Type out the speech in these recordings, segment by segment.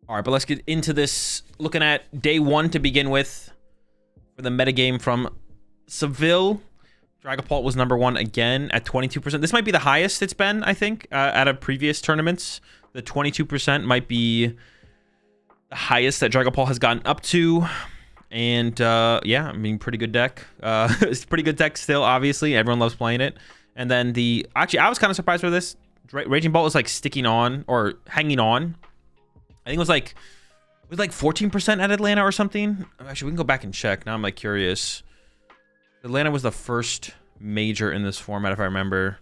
All right, but let's get into this. Looking at day one to begin with for the metagame from Seville. Dragapult was number one again at 22%. This might be the highest it's been, I think, out of previous tournaments. The 22% might be the highest that Dragapult has gotten up to. And yeah, I mean, pretty good deck. It's a pretty good deck still, obviously. Everyone loves playing it. And then actually, I was kind of surprised with this. Raging Bolt was like sticking on or hanging on. I think it was like 14% at Atlanta or something. Actually, we can go back and check. Now I'm like curious. Atlanta was the first major in this format, if I remember.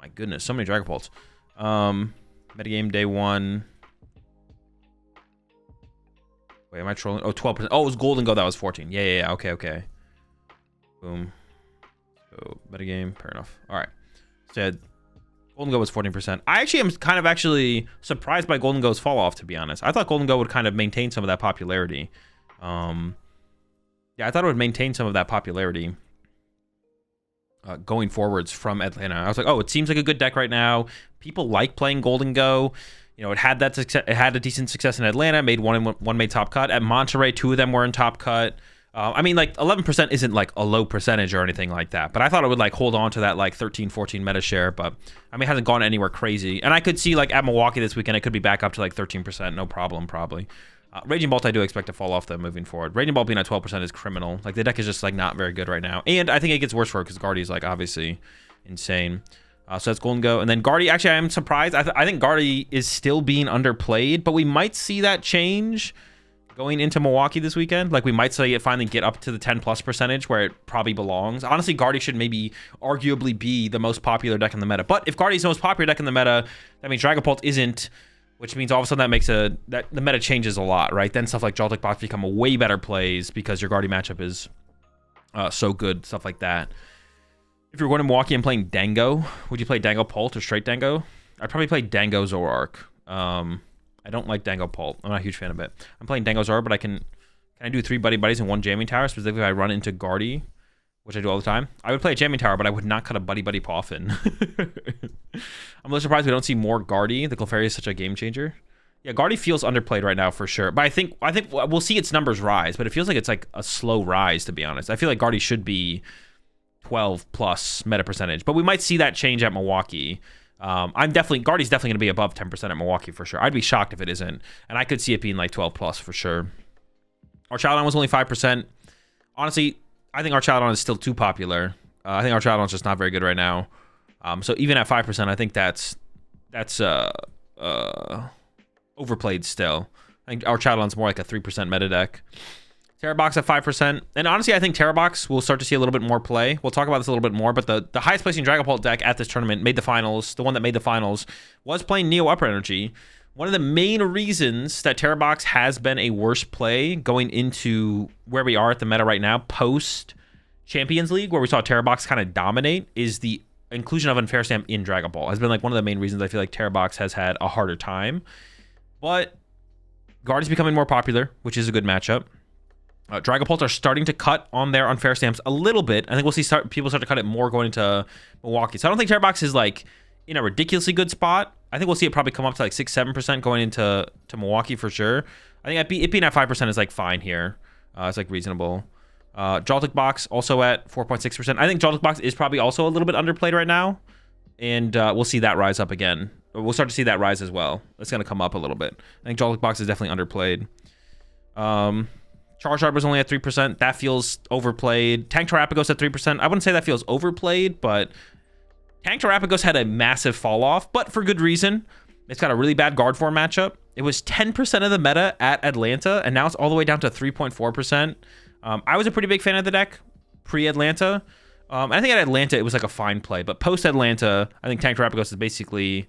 My goodness, so many Dragapults. Metagame day one. Wait, am I trolling? Oh, 12%. Oh, it was Golden Go. That was 14. Yeah. Okay. Boom. So, metagame. Fair enough. All right. Said Golden Go was 14%. I actually am kind of actually surprised by Golden Go's fall off, to be honest. I thought Golden Go would kind of maintain some of that popularity. Yeah, I thought it would maintain some of that popularity going forwards from Atlanta. I was like, oh, it seems like a good deck right now. People like playing Golden Go. You know, it had that success. It had a decent success in Atlanta. Made one made top cut. At Monterey, 2 of them were in top cut. I mean, like 11% isn't like a low percentage or anything like that, but I thought it would like hold on to that like 13, 14 meta share. But I mean, it hasn't gone anywhere crazy. And I could see like at Milwaukee this weekend, it could be back up to like 13%, no problem, probably. Raging Bolt, I do expect to fall off though moving forward. Raging Bolt being at 12% is criminal. Like the deck is just like not very good right now, and I think it gets worse for it because Guardy is like obviously insane. So that's Golden Go, and then Guardy. Actually, I am surprised. I think Guardy is still being underplayed, but we might see that change going into Milwaukee this weekend. Like we might see it finally get up to the 10+% where it probably belongs. Honestly, Guardy should maybe arguably be the most popular deck in the meta. But if Guardy's the most popular deck in the meta, that means Dragapult isn't, which means all of a sudden that makes that the meta changes a lot, right? Then stuff like Joltik Box become a way better plays because your Guardy matchup is so good, stuff like that. If you're going to Milwaukee and playing Dango, would you play Dragapult or straight Dango? I'd probably play Dango Zoroark. I don't like Dragapult. I'm not a huge fan of it. I'm playing Dango Zoroark, but can I do 3 buddies and 1 jamming tower? Specifically, if I run into Guardy, which I do all the time. I would play a jamming tower, but I would not cut a buddy Poffin. I'm a little surprised we don't see more Guardy. The Clefairy is such a game changer. Yeah, Guardy feels underplayed right now for sure. But I think we'll see its numbers rise, but it feels like it's like a slow rise, to be honest. I feel like Guardy should be 12+ meta percentage, but we might see that change at Milwaukee. Guardy's definitely going to be above 10% at Milwaukee for sure. I'd be shocked if it isn't, and I could see it being like 12+ for sure. Our Chowdon was only 5%. Honestly, I think our Chowdon is still too popular. I think our Chowdon's just not very good right now. So even at 5%, I think that's overplayed still. I think our Chowdon's more like a 3% meta deck. Terrabox at 5%. And honestly, I think Terrabox will start to see a little bit more play. We'll talk about this a little bit more, but the highest placing Dragapult deck at this tournament made the finals. The one that made the finals was playing Neo Upper Energy. One of the main reasons that Terrabox has been a worse play going into where we are at the meta right now, post Champions League, where we saw Terrabox kind of dominate, is the inclusion of Unfair Stamp in Dragapult. Has been like one of the main reasons I feel like Terrabox has had a harder time. But Guardy's becoming more popular, which is a good matchup. Dragapults are starting to cut on their Unfair Stamps a little bit. I think we'll see people start to cut it more going into Milwaukee. So I don't think Terrabox is like in a ridiculously good spot. I think we'll see it probably come up to like 6-7% going into Milwaukee for sure. I think it being at 5% is like fine here. It's like reasonable. Joltik Box also at 4.6%. I think Joltik Box is probably also a little bit underplayed right now, and we'll see that rise up again. We'll start to see that rise as well. It's going to come up a little bit. I think Joltik Box is definitely underplayed. Charizard was only at 3%. That feels overplayed. Tank Terrapagos at 3%. I wouldn't say that feels overplayed, but Tank Terrapagos had a massive fall off, but for good reason. It's got a really bad guard form matchup. It was 10% of the meta at Atlanta, and now it's all the way down to 3.4%. I was a pretty big fan of the deck pre-Atlanta. I think at Atlanta, it was like a fine play, but post-Atlanta, I think Tank Terrapagos is basically,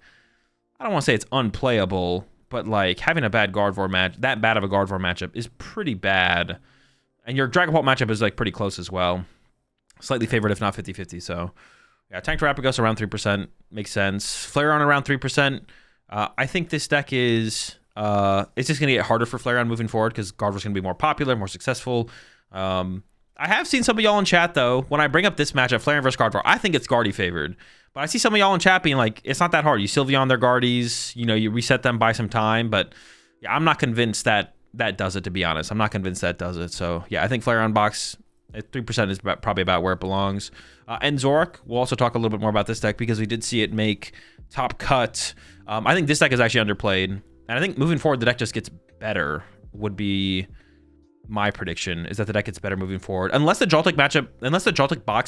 I don't want to say it's unplayable, but like having a bad guard form that bad of a guard form matchup is pretty bad. And your Dragapult matchup is like pretty close as well. Slightly favored, if not 50-50. So yeah, Tank Terrapagos around 3% makes sense. Flareon around 3%. I think this deck is, it's just going to get harder for Flareon moving forward because Gardevoir's going to be more popular, more successful. I have seen some of y'all in chat, though, when I bring up this matchup, Flareon versus Gardevoir, I think it's Guardy favored. But I see some of y'all in chat being like, it's not that hard. You Sylveon their Guardies, you know, you reset them by some time. But yeah, I'm not convinced that that does it, to be honest. I'm not convinced that does it. So yeah, I think Flareon box at 3% is probably about where it belongs. And Zoroark, we'll also talk a little bit more about this deck because we did see it make top cut. I think this deck is actually underplayed, and I think moving forward the deck just gets better. Would be my prediction, is that the deck gets better moving forward, unless the Joltik box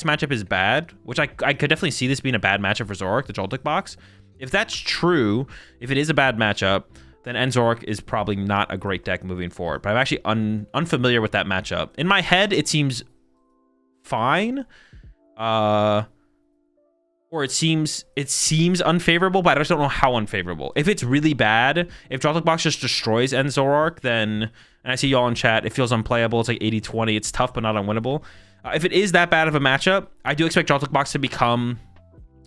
matchup is bad, which I could definitely see this being a bad matchup for Zoroark, the Joltik box. If that's true, if it is a bad matchup, then Zoroark is probably not a great deck moving forward. But I'm actually unfamiliar with that matchup. In my head, it seems fine, or it seems unfavorable, but I just don't know how unfavorable. If it's really bad, if Joltik box just destroys Zoroark, then, and I see y'all in chat, it feels unplayable. It's like 80-20. It's tough, but not unwinnable. If it is that bad of a matchup, I do expect Joltik box to become,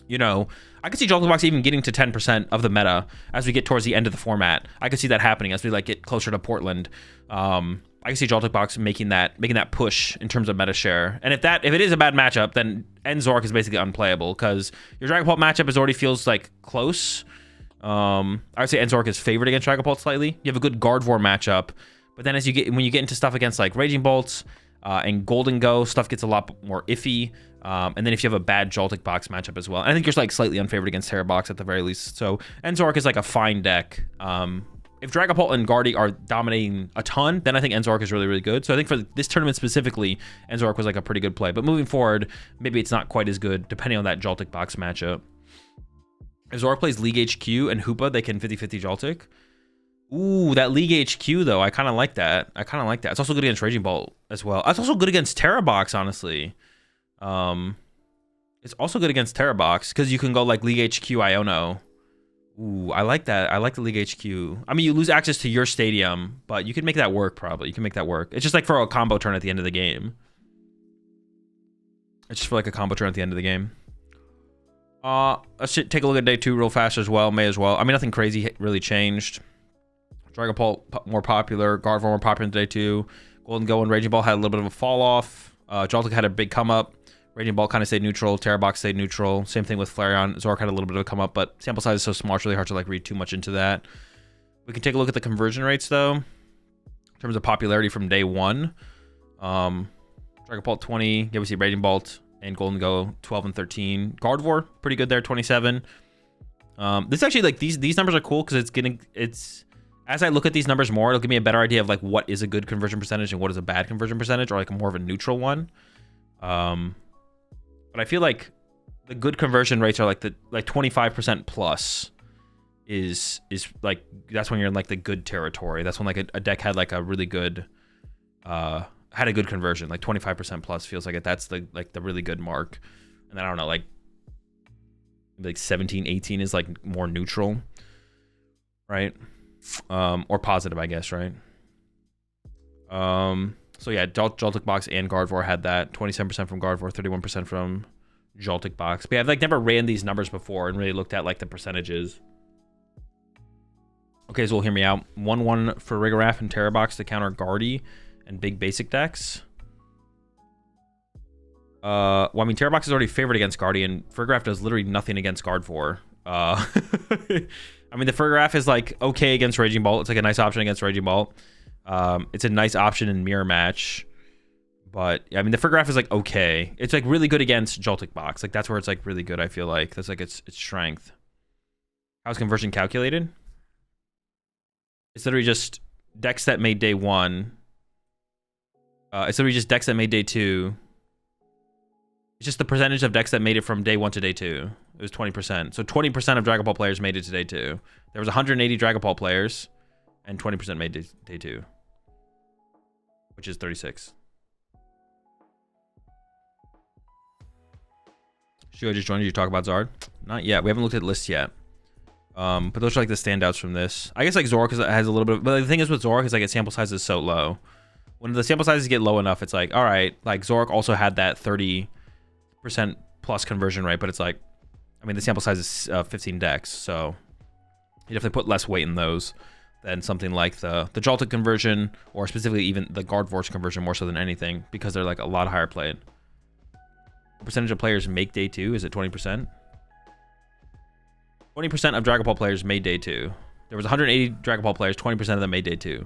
you know, I could see Joltik box even getting to 10% of the meta as we get towards the end of the format. I could see that happening as we like get closer to Portland. I can see Joltik box making that push in terms of meta share. And if it is a bad matchup, then Zoroark is basically unplayable because your Dragapult matchup already feels like close. I would say Zoroark is favored against Dragapult slightly. You have a good Gardevoir matchup, but then when you get into stuff against like Raging Bolts and Golden Go, stuff gets a lot more iffy. And then if you have a bad Joltik box matchup as well, and I think you're like slightly unfavored against Terra box at the very least. So Zoroark is like a fine deck. If Dragapult and Guardy are dominating a ton, then I think Zoroark is really, really good. So I think for this tournament specifically, Zoroark was like a pretty good play. But moving forward, maybe it's not quite as good depending on that Joltik box matchup. If Zoroark plays League HQ and Hoopa, they can 50-50 Joltik. Ooh, that League HQ though, I kind of like that. It's also good against Raging Bolt as well. It's also good against Terra box, honestly. It's also good against Terra box because you can go like League HQ Iono. Ooh, I like that. I like the League HQ. I mean, you lose access to your stadium, but you can make that work probably. You can make that work. It's just like for a combo turn at the end of the game. It's just for like a combo turn at the end of the game. Let's take a look at day 2 real fast as well. May as well. I mean, nothing crazy really changed. Dragapult more popular. Gardevoir more popular in day 2. Golden Go and Raging Ball had a little bit of a fall off. Joltik had a big come up. Raging Ball kind of stayed neutral. Terra box stayed neutral. Same thing with Flareon. Zoroark had a little bit of a come up, but sample size is so small, it's really hard to like read too much into that. We can take a look at the conversion rates though, in terms of popularity from day 1. Dragapult 20. Yeah, we see Raging Bolt and Golden Go 12 and 13. Gardevoir pretty good there, 27. This actually like these numbers are cool because it's as I look at these numbers more, it'll give me a better idea of like what is a good conversion percentage and what is a bad conversion percentage, or like a more of a neutral one. But I feel like the good conversion rates are like 25% plus is like, that's when you're in like the good territory. That's when like a deck had like a really good had a good conversion. Like 25% plus feels like that's the really good mark. And then I don't know, like 17, 18 is like more neutral, right? Or positive, I guess, right? So yeah, Joltik box and Gardevoir had that. 27% from Gardevoir, 31% from Joltik box. But yeah, I've like never ran these numbers before and really looked at like the percentages. Okay, so we'll hear me out. 1-1 for Rigorath and Terra box to counter Guardy and big basic decks. Well, I mean, Terra box is already favored against Guardy, and Rigorath does literally nothing against Gardevoir. I mean, the Rigorath is like okay against Raging Bolt. It's like a nice option against Raging Bolt. It's a nice option in mirror match, but I mean the Rigorath is like okay. It's like really good against Joltik box. Like that's where it's like really good. I feel like that's like its strength. How's conversion calculated? It's literally just decks that made day 1. It's literally just decks that made day 2. It's just the percentage of decks that made it from day 1 to day 2. It was 20%. So 20% of Dragapult players made it to day 2. There was 180 Dragapult players, and 20% made day 2, which is 36. Should I just join you to talk about Zard? Not yet. We haven't looked at lists yet. But those are like the standouts from this. I guess like Zoroark has a little bit, but the thing is with Zoroark is like its sample size is so low. When the sample sizes get low enough, it's like, all right, like Zoroark also had that 30% plus conversion rate, but it's like, I mean, the sample size is 15 decks, so you definitely put less weight in those than something like the Joltik conversion, or specifically even the Gardevoir's conversion more so than anything, because they're like a lot higher played. What percentage of players make day 2? Is it 20%? 20% of Dragapult players made day 2. There was 180 Dragapult players. 20% of them made day 2.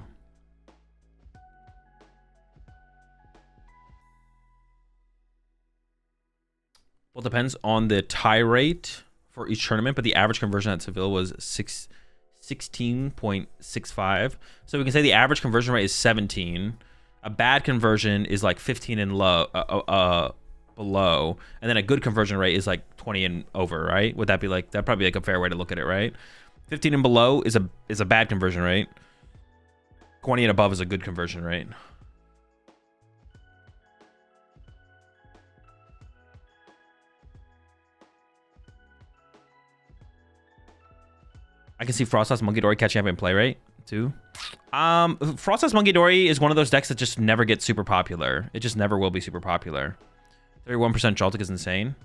Well, it depends on the tie rate for each tournament, but the average conversion at Seville was 16.65. So we can say the average conversion rate is 17. A bad conversion is like 15 and below, and then a good conversion rate is like 20 and over, right? Would that be like, that'd probably be like a fair way to look at it, right? 15 and below is a bad conversion rate. 20 and above is a good conversion rate. I can see Frosthouse Monkey Dory catching up in play rate too. Frosthouse Monkey Dory is one of those decks that just never gets super popular. It just never will be super popular. 31% Joltik is insane.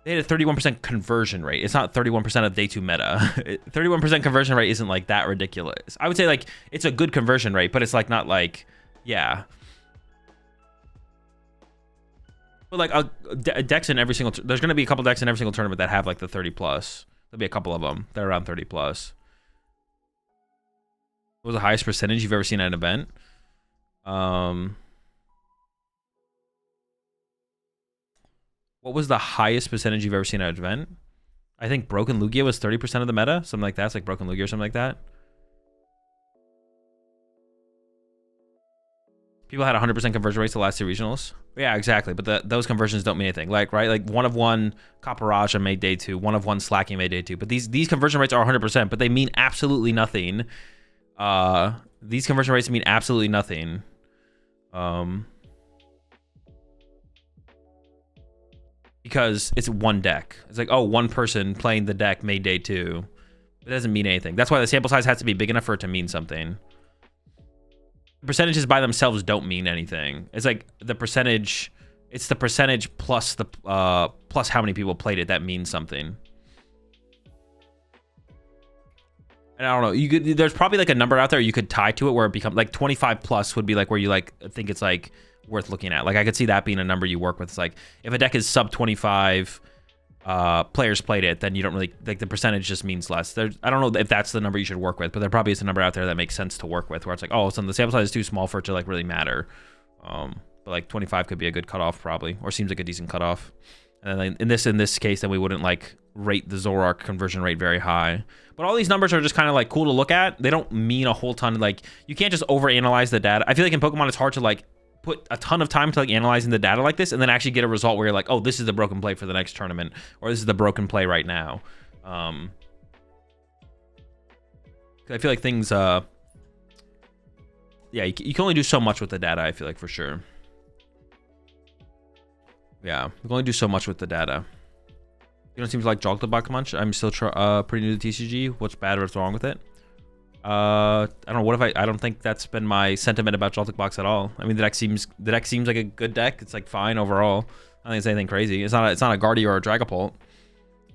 They had a 31% conversion rate. It's not 31% of day 2 meta. 31% conversion rate isn't like that ridiculous. I would say like it's a good conversion rate, but it's like not like, yeah. But like decks in every single, there's going to be a couple decks in every single tournament that have like the 30 plus. There'll be a couple of them that are around 30 plus. What was the highest percentage you've ever seen at an event? What was the highest percentage you've ever seen at an event? I think Broken Lugia was 30% of the meta. Something like that. It's like Broken Lugia or something like that. People had 100% conversion rates the last 2 regionals. Yeah, exactly. But those conversions don't mean anything. Like, right? Like 1 of 1 Caparaja made day 2. 1 of 1 Slacking made day 2. But these conversion rates are 100%, but they mean absolutely nothing. These conversion rates mean absolutely nothing. Because it's one deck. It's like, oh, one person playing the deck made day 2. It doesn't mean anything. That's why the sample size has to be big enough for it to mean something. Percentages by themselves don't mean anything. It's like the percentage, it's the percentage plus the plus how many people played it that means something. And I don't know, you could, there's probably like a number out there you could tie to it where it becomes like 25 plus would be like where you like think it's like worth looking at. Like I could see that being a number you work with. It's like if a deck is sub 25 players played it, then you don't really like the percentage just means less. I don't know if that's the number you should work with, but there probably is a number out there that makes sense to work with where it's like, oh, so the sample size is too small for it to like really matter. But like 25 could be a good cutoff probably, or seems like a decent cutoff. And then in this case, then we wouldn't like rate the Zoroark conversion rate very high. But all these numbers are just kind of like cool to look at. They don't mean a whole ton. Like you can't just overanalyze the data. I feel like in Pokemon it's hard to like put a ton of time to like analyzing the data like this and then actually get a result where you're like, oh, this is the broken play for the next tournament, or this is the broken play right now. I feel like things yeah, you can only do so much with the data, I feel like, for sure. Yeah, we can only do so much with the data. You don't seem to like Jolterbach much. I'm still pretty new to TCG. What's bad or what's wrong with it? I don't know. What if I don't think that's been my sentiment about Jolterbach at all. I mean, the deck seems like a good deck. It's like fine overall. I don't think it's anything crazy. It's not a Guardy or a Dragapult.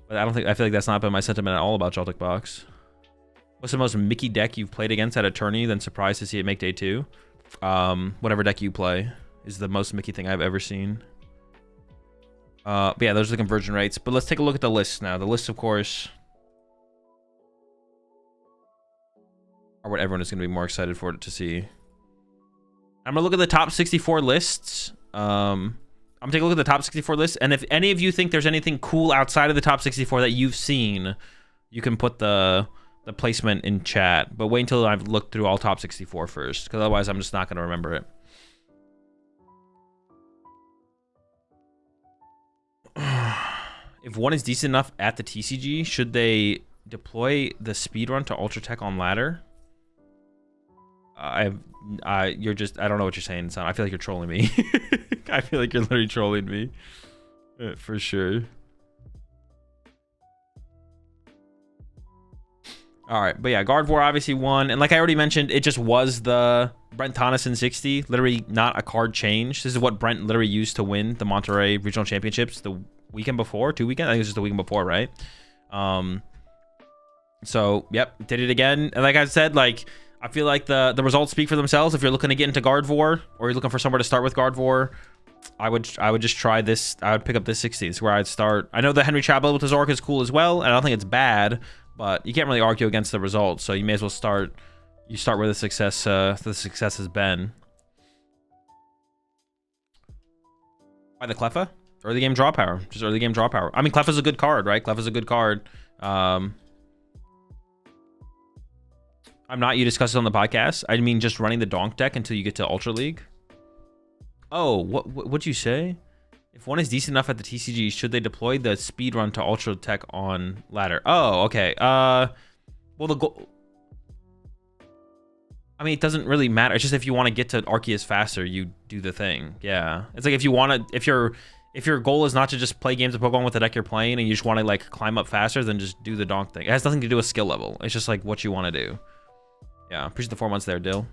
But I feel like that's not been my sentiment at all about Jolterbach. What's the most Mickey deck you've played against at a tourney, then surprised to see it make day 2? Whatever deck you play is the most Mickey thing I've ever seen. But yeah, those are the conversion rates. But let's take a look at the list now. The list, of course, are what everyone is going to be more excited for to see. I'm going to look at the top 64 lists. I'm going to take a look at the top 64 lists. And if any of you think there's anything cool outside of the top 64 that you've seen, you can put the placement in chat. But wait until I've looked through all top 64 first, because otherwise I'm just not going to remember it. If one is decent enough at the TCG, should they deploy the speedrun to Ultra Tech on ladder? You're just, I don't know what you're saying, son. I feel like you're trolling me. I feel like you're literally trolling me. For sure. All right, but yeah, Gardevoir obviously won. And like I already mentioned, it just was the Brent Tonneson 60. Literally not a card change. This is what Brent literally used to win the Monterey Regional Championships the weekend before, 2 weekends. I think it was just the weekend before, right? So, yep, did it again. And like I said, like, I feel like the results speak for themselves. If you're looking to get into Gardevoir, or you're looking for somewhere to start with Gardevoir, I would just try this. I would pick up this 60. It's where I'd start. I know the Henry Chabot with the Zoroark is cool as well, and I don't think it's bad, but you can't really argue against the results. So you may as well start where the success has been. By the Cleffa? Early game draw power. Just early game draw power. I mean, Cleffa's a good card, right? Cleffa's a good card. I'm not, you discussed it on the podcast. I mean, just running the donk deck until you get to Ultra League. Oh, what'd you say? If one is decent enough at the TCG, should they deploy the speed run to Ultra Tech on ladder? Oh, okay. Well, I mean, it doesn't really matter. It's just if you want to get to Arceus faster, you do the thing. Yeah. It's like if you want to, if your goal is not to just play games of Pokemon with the deck you're playing and you just want to like climb up faster, then just do the donk thing. It has nothing to do with skill level. It's just like what you want to do. Yeah. Appreciate the 4 months there, Dill.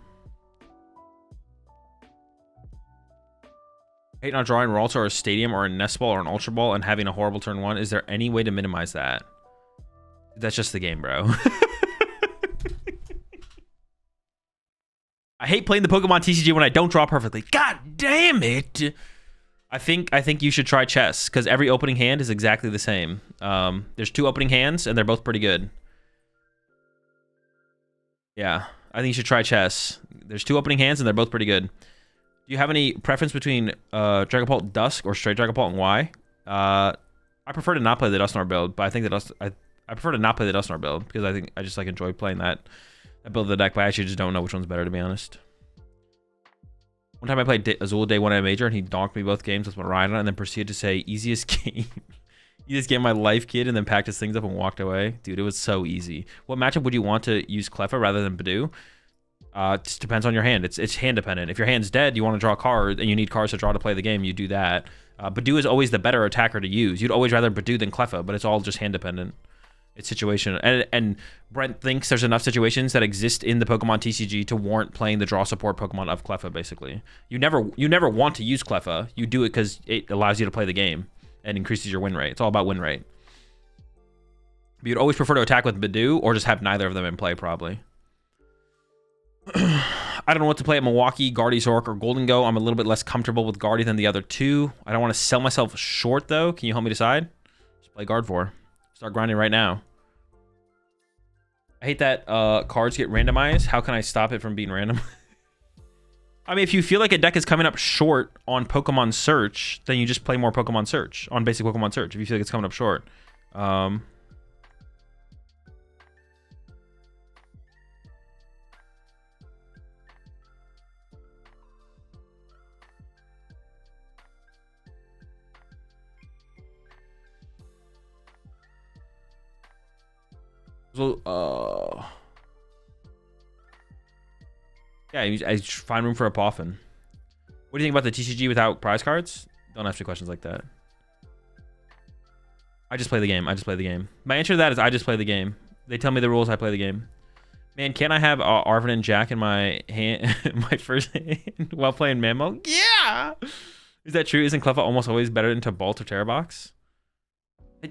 Hate not drawing Ralts or a Stadium or a Nest Ball or an Ultra Ball and having a horrible turn 1. Is there any way to minimize that? That's just the game, bro. I hate playing the Pokemon TCG when I don't draw perfectly. God damn it! I think you should try chess because every opening hand is exactly the same. There's 2 opening hands and they're both pretty good. Yeah, I think you should try chess. There's 2 opening hands and they're both pretty good. Do you have any preference between Dragapult Dusk or straight Dragapult, and why? I prefer to not play the Dusknoir build, but I think that I prefer to not play the Dusknoir build because I think I just like enjoy playing that build of the deck, but I actually just don't know which one's better, to be honest. One time I played Azul Day 1 at a Major and he donked me both games with Rhino and then proceeded to say, easiest game. Easiest game of my life, kid, and then packed his things up and walked away. Dude, it was so easy. What matchup would you want to use Cleffa rather than Badoo? It just depends on your hand. It's hand dependent. If your hand's dead, you want to draw a card and you need cards to draw to play the game, you do that. Badoo is always the better attacker to use. You'd always rather Badoo than Cleffa, but it's all just hand dependent. It's situational. And Brent thinks there's enough situations that exist in the Pokemon TCG to warrant playing the draw support Pokemon of Cleffa, basically. You never want to use Cleffa. You do it because it allows you to play the game and increases your win rate. It's all about win rate. But you'd always prefer to attack with Badoo or just have neither of them in play, probably. I don't know what to play at Milwaukee, Guardy, Zork, or Golden Go. I'm a little bit less comfortable with Guardy than the other 2. I don't want to sell myself short, though. Can you help me decide? Just play Guard 4. Start grinding right now. I hate that cards get randomized. How can I stop it from being random? I mean, if you feel like a deck is coming up short on Pokemon Search, then you just play more Pokemon Search on basic Pokemon Search. If you feel like it's coming up short. So, yeah, I find room for a Poffin. What do you think about the TCG without prize cards? Don't ask me questions like that. I just play the game. I just play the game. My answer to that is I just play the game. They tell me the rules, I play the game. Man, can't I have Arvin and Jack in my hand, my first hand while playing Mammo? Yeah! Is that true? Isn't Cleffa almost always better than Bolt or Terrabox?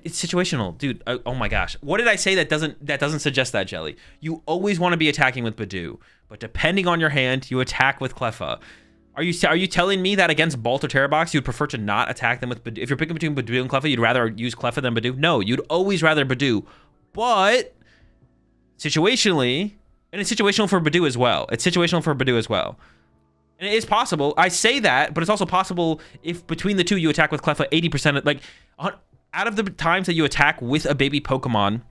It's situational, dude. Oh my gosh, what did I say that doesn't suggest that, Jelly? You always want to be attacking with Badoo, but depending on your hand, you attack with Cleffa. Are you telling me that against Bolt or Terrabox, you'd prefer to not attack them with Badoo? If you're picking between Badoo and Cleffa, you'd rather use Cleffa than Badoo? No, you'd always rather Badoo, but situationally, and it's situational for Badoo as well. It's situational for Badoo as well. And it is possible. I say that, but it's also possible if between the two you attack with Cleffa 80%, like out of the times that you attack with a baby Pokemon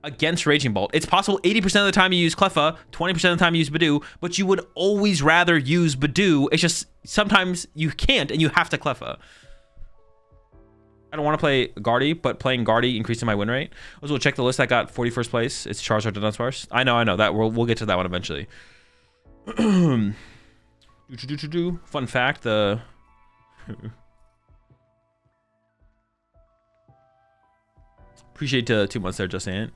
against Raging Bolt, it's possible 80% of the time you use Cleffa, 20% of the time you use Badoo, but you would always rather use Badoo. It's just sometimes you can't and you have to Cleffa. I don't want to play Guardy, but playing Guardy increasing my win rate. Also, check the list that got 41st place. It's Charizard to Dunsparce. I know that we'll get to that one eventually. Fun fact, the appreciate 2 months there, Just Ant.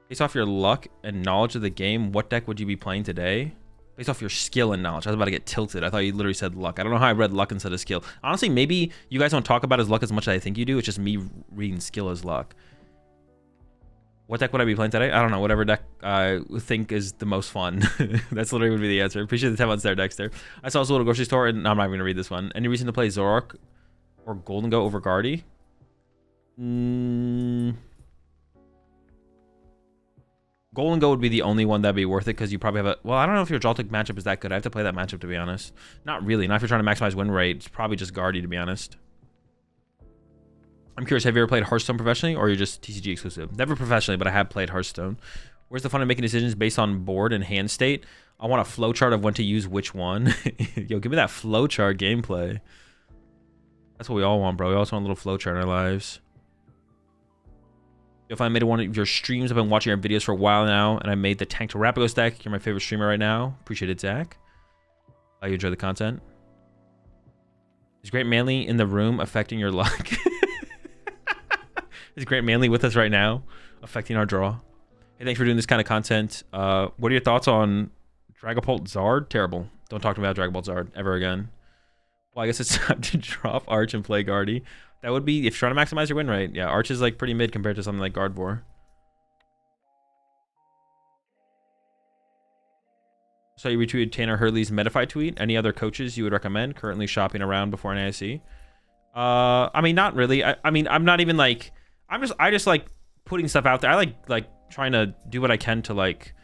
Based off your luck and knowledge of the game, what deck would you be playing today? Based off your skill and knowledge. I was about to get tilted. I thought you literally said luck. I don't know how I read luck instead of skill. Honestly, maybe you guys don't talk about as luck as much as I think you do. It's just me reading skill as luck. What deck would I be playing today? I don't know. Whatever deck I think is the most fun. That's literally would be the answer. Appreciate the 10 months there, Dexter. I saw this little grocery store, and I'm not even going to read this one. Any reason to play Zoroark or Golden Go over Guardy? Golden Go would be the only one that'd be worth it because you probably have a... Well, I don't know if your Joltik matchup is that good. I have to play that matchup, to be honest. Not really. Not if you're trying to maximize win rate. It's probably just Guardy, to be honest. I'm curious, have you ever played Hearthstone professionally, or you're just TCG exclusive? Never professionally, but I have played Hearthstone. Where's the fun of making decisions based on board and hand state? I want a flowchart of when to use which one. Yo, give me that flowchart gameplay. That's what we all want, bro. We also want a little flowchart in our lives. If I made one of your streams, I've been watching your videos for a while now, and I made the Tank to Rapagos deck. You're my favorite streamer right now. Appreciate it, Zach. You enjoy the content. Is Great Manly in the room affecting your luck? Is Great Manly with us right now, affecting our draw? Hey, thanks for doing this kind of content. What are your thoughts on Dragapult Zard? Terrible. Don't talk to me about Dragapult Zard ever again. Well, I guess it's time to drop Arch and play Guardy. That would be, if you're trying to maximize your win rate. Yeah, Arch is like pretty mid compared to something like Gardevoir. So you retweeted Tanner Hurley's Medify tweet. Any other coaches you would recommend currently shopping around before an ASC? I mean, not really. I mean, I'm not even like, I just like putting stuff out there. I like trying to do what I can to like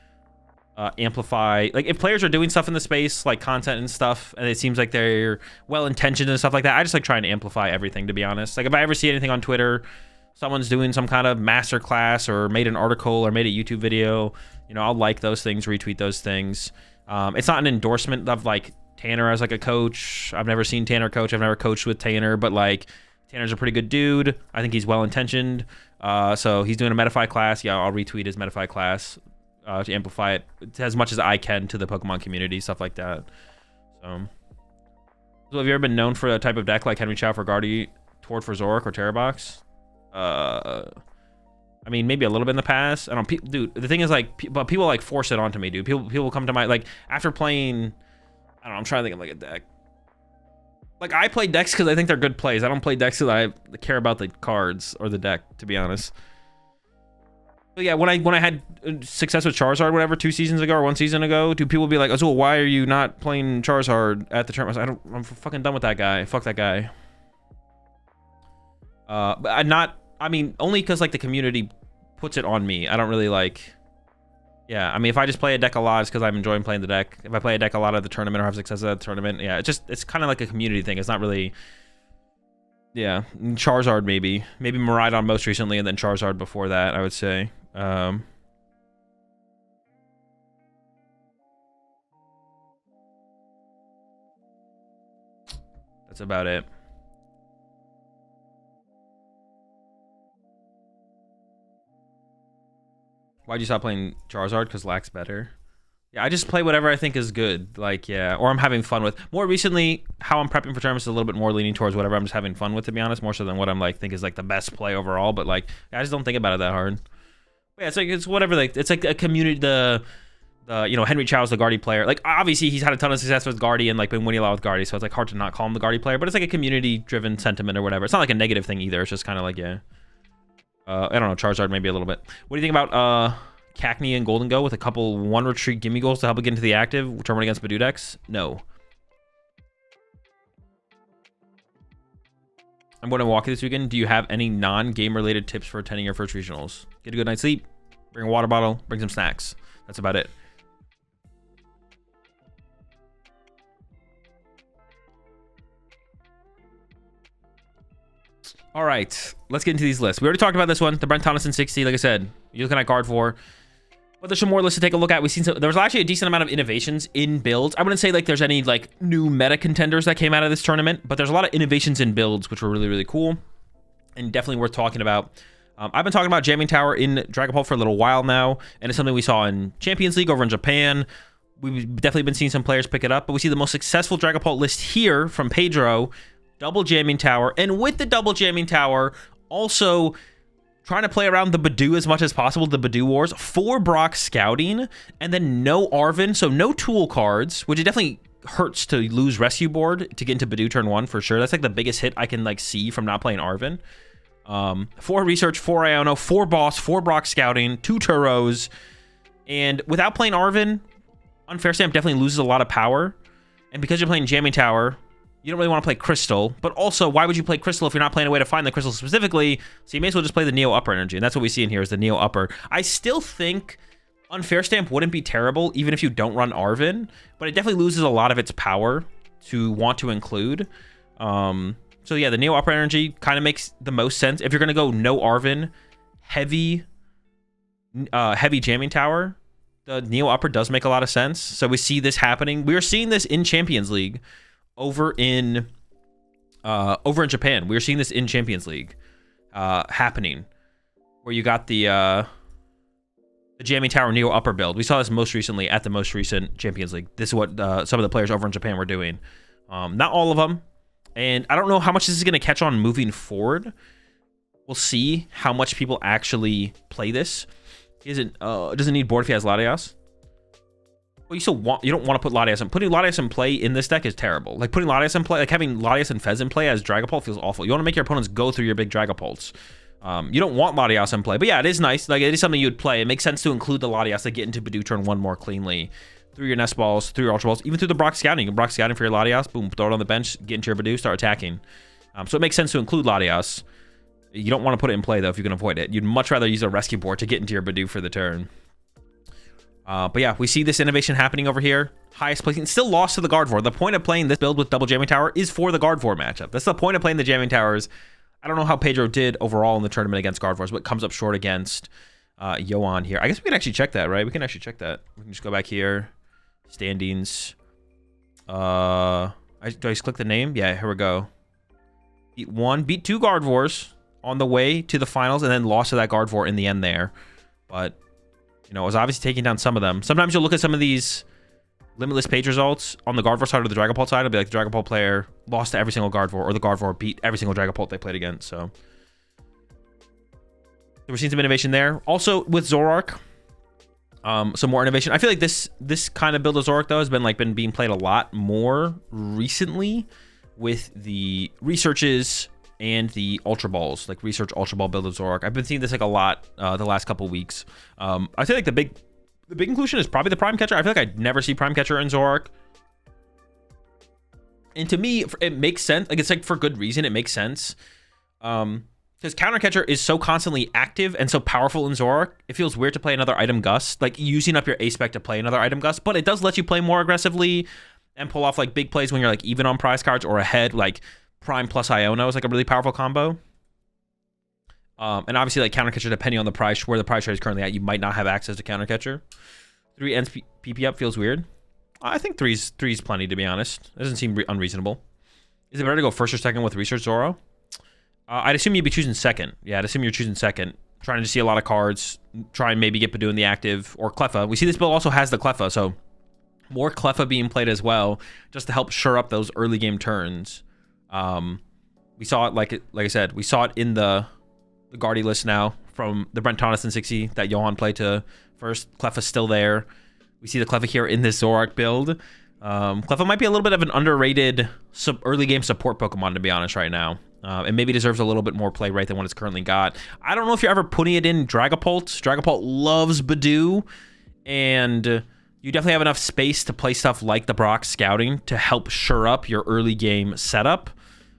amplify, like if players are doing stuff in the space like content and stuff, and it seems like they're well intentioned and stuff like that, I just like trying to amplify everything, to be honest. Like if I ever see anything on Twitter, someone's doing some kind of master class or made an article or made a YouTube video, you know, I'll like those things, retweet those things. It's not an endorsement of like Tanner as like a coach. I've never seen Tanner coach. I've never coached with Tanner, but like Tanner's a pretty good dude. I think he's well intentioned. So he's doing a Medify class. Yeah, I'll retweet his Medify class to amplify it as much as I can to the Pokemon community, stuff like that. So have you ever been known for a type of deck like Henry Chow for Guardy, Tord for Zoroark, or Terrabox? I mean, maybe a little bit in the past. I don't, dude. The thing is, like, but people like force it onto me, dude. People come to my, like, after playing. I don't know. I'm trying to think of like a deck. Like I play decks because I think they're good plays. I don't play decks because I care about the cards or the deck, to be honest. But yeah, when I had success with Charizard, whatever, 2 seasons ago or 1 season ago, do people be like, Azul, why are you not playing Charizard at the tournament? I'm fucking done with that guy. Fuck that guy. But I'm not. I mean, only because like the community puts it on me. I don't really like. Yeah, I mean, if I just play a deck a lot, it's because I'm enjoying playing the deck. If I play a deck a lot at the tournament or have success at the tournament, yeah, it's kind of like a community thing. It's not really. Yeah, Charizard maybe Miraidon most recently, and then Charizard before that, I would say. That's about it. Why'd you stop playing Charizard? Because Lack's better. Yeah, I just play whatever I think is good. Like, yeah, or I'm having fun with. More recently, how I'm prepping for tournaments is a little bit more leaning towards whatever I'm just having fun with, to be honest, more so than what I'm like think is like the best play overall. But like, I just don't think about it that hard. But yeah, it's whatever. Like, it's like a community. The you know, Henry Chow's the Guardy player. Like, obviously he's had a ton of success with Guardy and like been winning a lot with Guardy, so it's like hard to not call him the Guardy player. But it's like a community-driven sentiment or whatever. It's not like a negative thing either. It's just kind of like, yeah. I don't know, Charizard maybe a little bit. What do you think about Cackney and Golden Go with a couple 1 retreat gimme goals to help it get into the active tournament against Badoo decks? No. I'm going to Milwaukee this weekend. Do you have any non-game related tips for attending your first regionals? Get a good night's sleep, bring a water bottle, bring some snacks. That's about it. All right, let's get into these lists. We already talked about this one, the Brent Thomason 60. Like I said, you're looking at Gardevoir. But there's some more lists to take a look at. We've seen there was actually a decent amount of innovations in builds. I wouldn't say like there's any like new meta contenders that came out of this tournament, but there's a lot of innovations in builds, which were really, really cool and definitely worth talking about. I've been talking about Jamming Tower in Dragapult for a little while now, and it's something we saw in Champions League over in Japan. We've definitely been seeing some players pick it up, but we see the most successful Dragapult list here from Pedro. Double Jamming Tower, and with the double Jamming Tower, also trying to play around the Badoo as much as possible, the Badoo Wars, 4 Brock Scouting, and then no Arven, so no tool cards, which it definitely hurts to lose Rescue Board to get into Badoo turn 1 for sure. That's like the biggest hit I can like see from not playing Arven. 4 Research, 4 Iono, 4 Boss, 4 Brock Scouting, 2 Turos, and without playing Arven, Unfair Stamp definitely loses a lot of power, and because you're playing Jamming Tower, you don't really want to play Crystal, but also, why would you play Crystal if you're not playing a way to find the Crystal specifically? So you may as well just play the Neo Upper energy, and that's what we see in here is the Neo Upper. I still think Unfair Stamp wouldn't be terrible, even if you don't run Arven, but it definitely loses a lot of its power to want to include. So yeah, the Neo Upper Energy kind of makes the most sense. If you're going to go no Arven, heavy jamming tower, the Neo Upper does make a lot of sense. So we see this happening. We are seeing this in Champions League over in Japan. We are seeing this in Champions League happening, where you got the jamming tower Neo Upper build. We saw this most recently at the most recent Champions League. This is what some of the players over in Japan were doing. Not all of them. And I don't know how much this is going to catch on moving forward. We'll see how much people actually play this. Doesn't need board if he has Latias. Well, you don't want to put Latias in. Putting Latias in play in this deck is terrible. Like putting Latias in play, like having Latias and Fez in play as Dragapult feels awful. You want to make your opponents go through your big Dragapults. You don't want Latias in play, but yeah, it is nice. Like it is something you would play. It makes sense to include the Latias to get into Badoo turn 1 more cleanly. Through your Nest Balls, through your Ultra Balls, even through the Brock Scouting. You can Brock Scouting for your Latias, boom, throw it on the bench, get into your Badoo, start attacking. So it makes sense to include Latias. You don't want to put it in play though if you can avoid it. You'd much rather use a rescue board to get into your Badoo for the turn. But yeah, we see this innovation happening over here. Highest placing, still lost to the Gardevoir. The point of playing this build with double Jamming Tower is for the Gardevoir matchup. That's the point of playing the Jamming Towers. I don't know how Pedro did overall in the tournament against Gardevoirs, but comes up short against Yoan here. I guess we can actually check that, right? We can actually check that. We can just go back here. Standings. Do I just click the name? Yeah, here we go. Beat 2 Gardevoirs on the way to the finals, and then lost to that Gardevoir in the end there. But, you know, it was obviously taking down some of them. Sometimes you'll look at some of these limitless page results on the Gardevoir side or the Dragapult side. It'll be like the Dragapult player lost to every single Gardevoir, or the Gardevoir beat every single Dragapult they played against. So we're seeing some innovation there. Also with Zoroark, some more innovation. I feel like this kind of build of Zoroark though has been being played a lot more recently with the researches and the Ultra Balls, like research Ultra Ball build of Zoroark. I've been seeing this like a lot the last couple weeks. I feel like the big inclusion is probably the Prime Catcher. I feel like I'd never see Prime Catcher in Zoroark. And to me, it makes sense. Like, it's like for good reason, it makes sense. Because Counter Catcher is so constantly active and so powerful in Zoroark, it feels weird to play another Item Gust. Like, using up your A-Spec to play another Item Gust, but it does let you play more aggressively and pull off, like, big plays when you're, like, even on prize cards or ahead. Like, Prime plus Iono is, like, a really powerful combo. And obviously, like, Counter Catcher, depending on the price, where the price rate is currently at, you might not have access to Counter Catcher. 3 ends PP up feels weird. I think three's plenty, to be honest. It doesn't seem unreasonable. Is it better to go first or second with Research Zoro? I'd assume you'd be choosing second. Yeah, I'd assume you're choosing second. Trying to see a lot of cards. Try and maybe get Badoo in the active. Or Cleffa. We see this build also has the Cleffa, so more Cleffa being played as well, just to help shore up those early game turns. We saw it, like I said, we saw it in the Guardy list now from the Brent Tonniston 60 that Johan played to first. Cleffa's still there. We see the Cleffa here in this Zoroark build. Cleffa might be a little bit of an underrated early game support Pokemon, to be honest, right now. And maybe deserves a little bit more play right than what it's currently got. I don't know if you're ever putting it in Dragapult. Dragapult loves Badoo, and you definitely have enough space to play stuff like the Brock Scouting to help shore up your early game setup.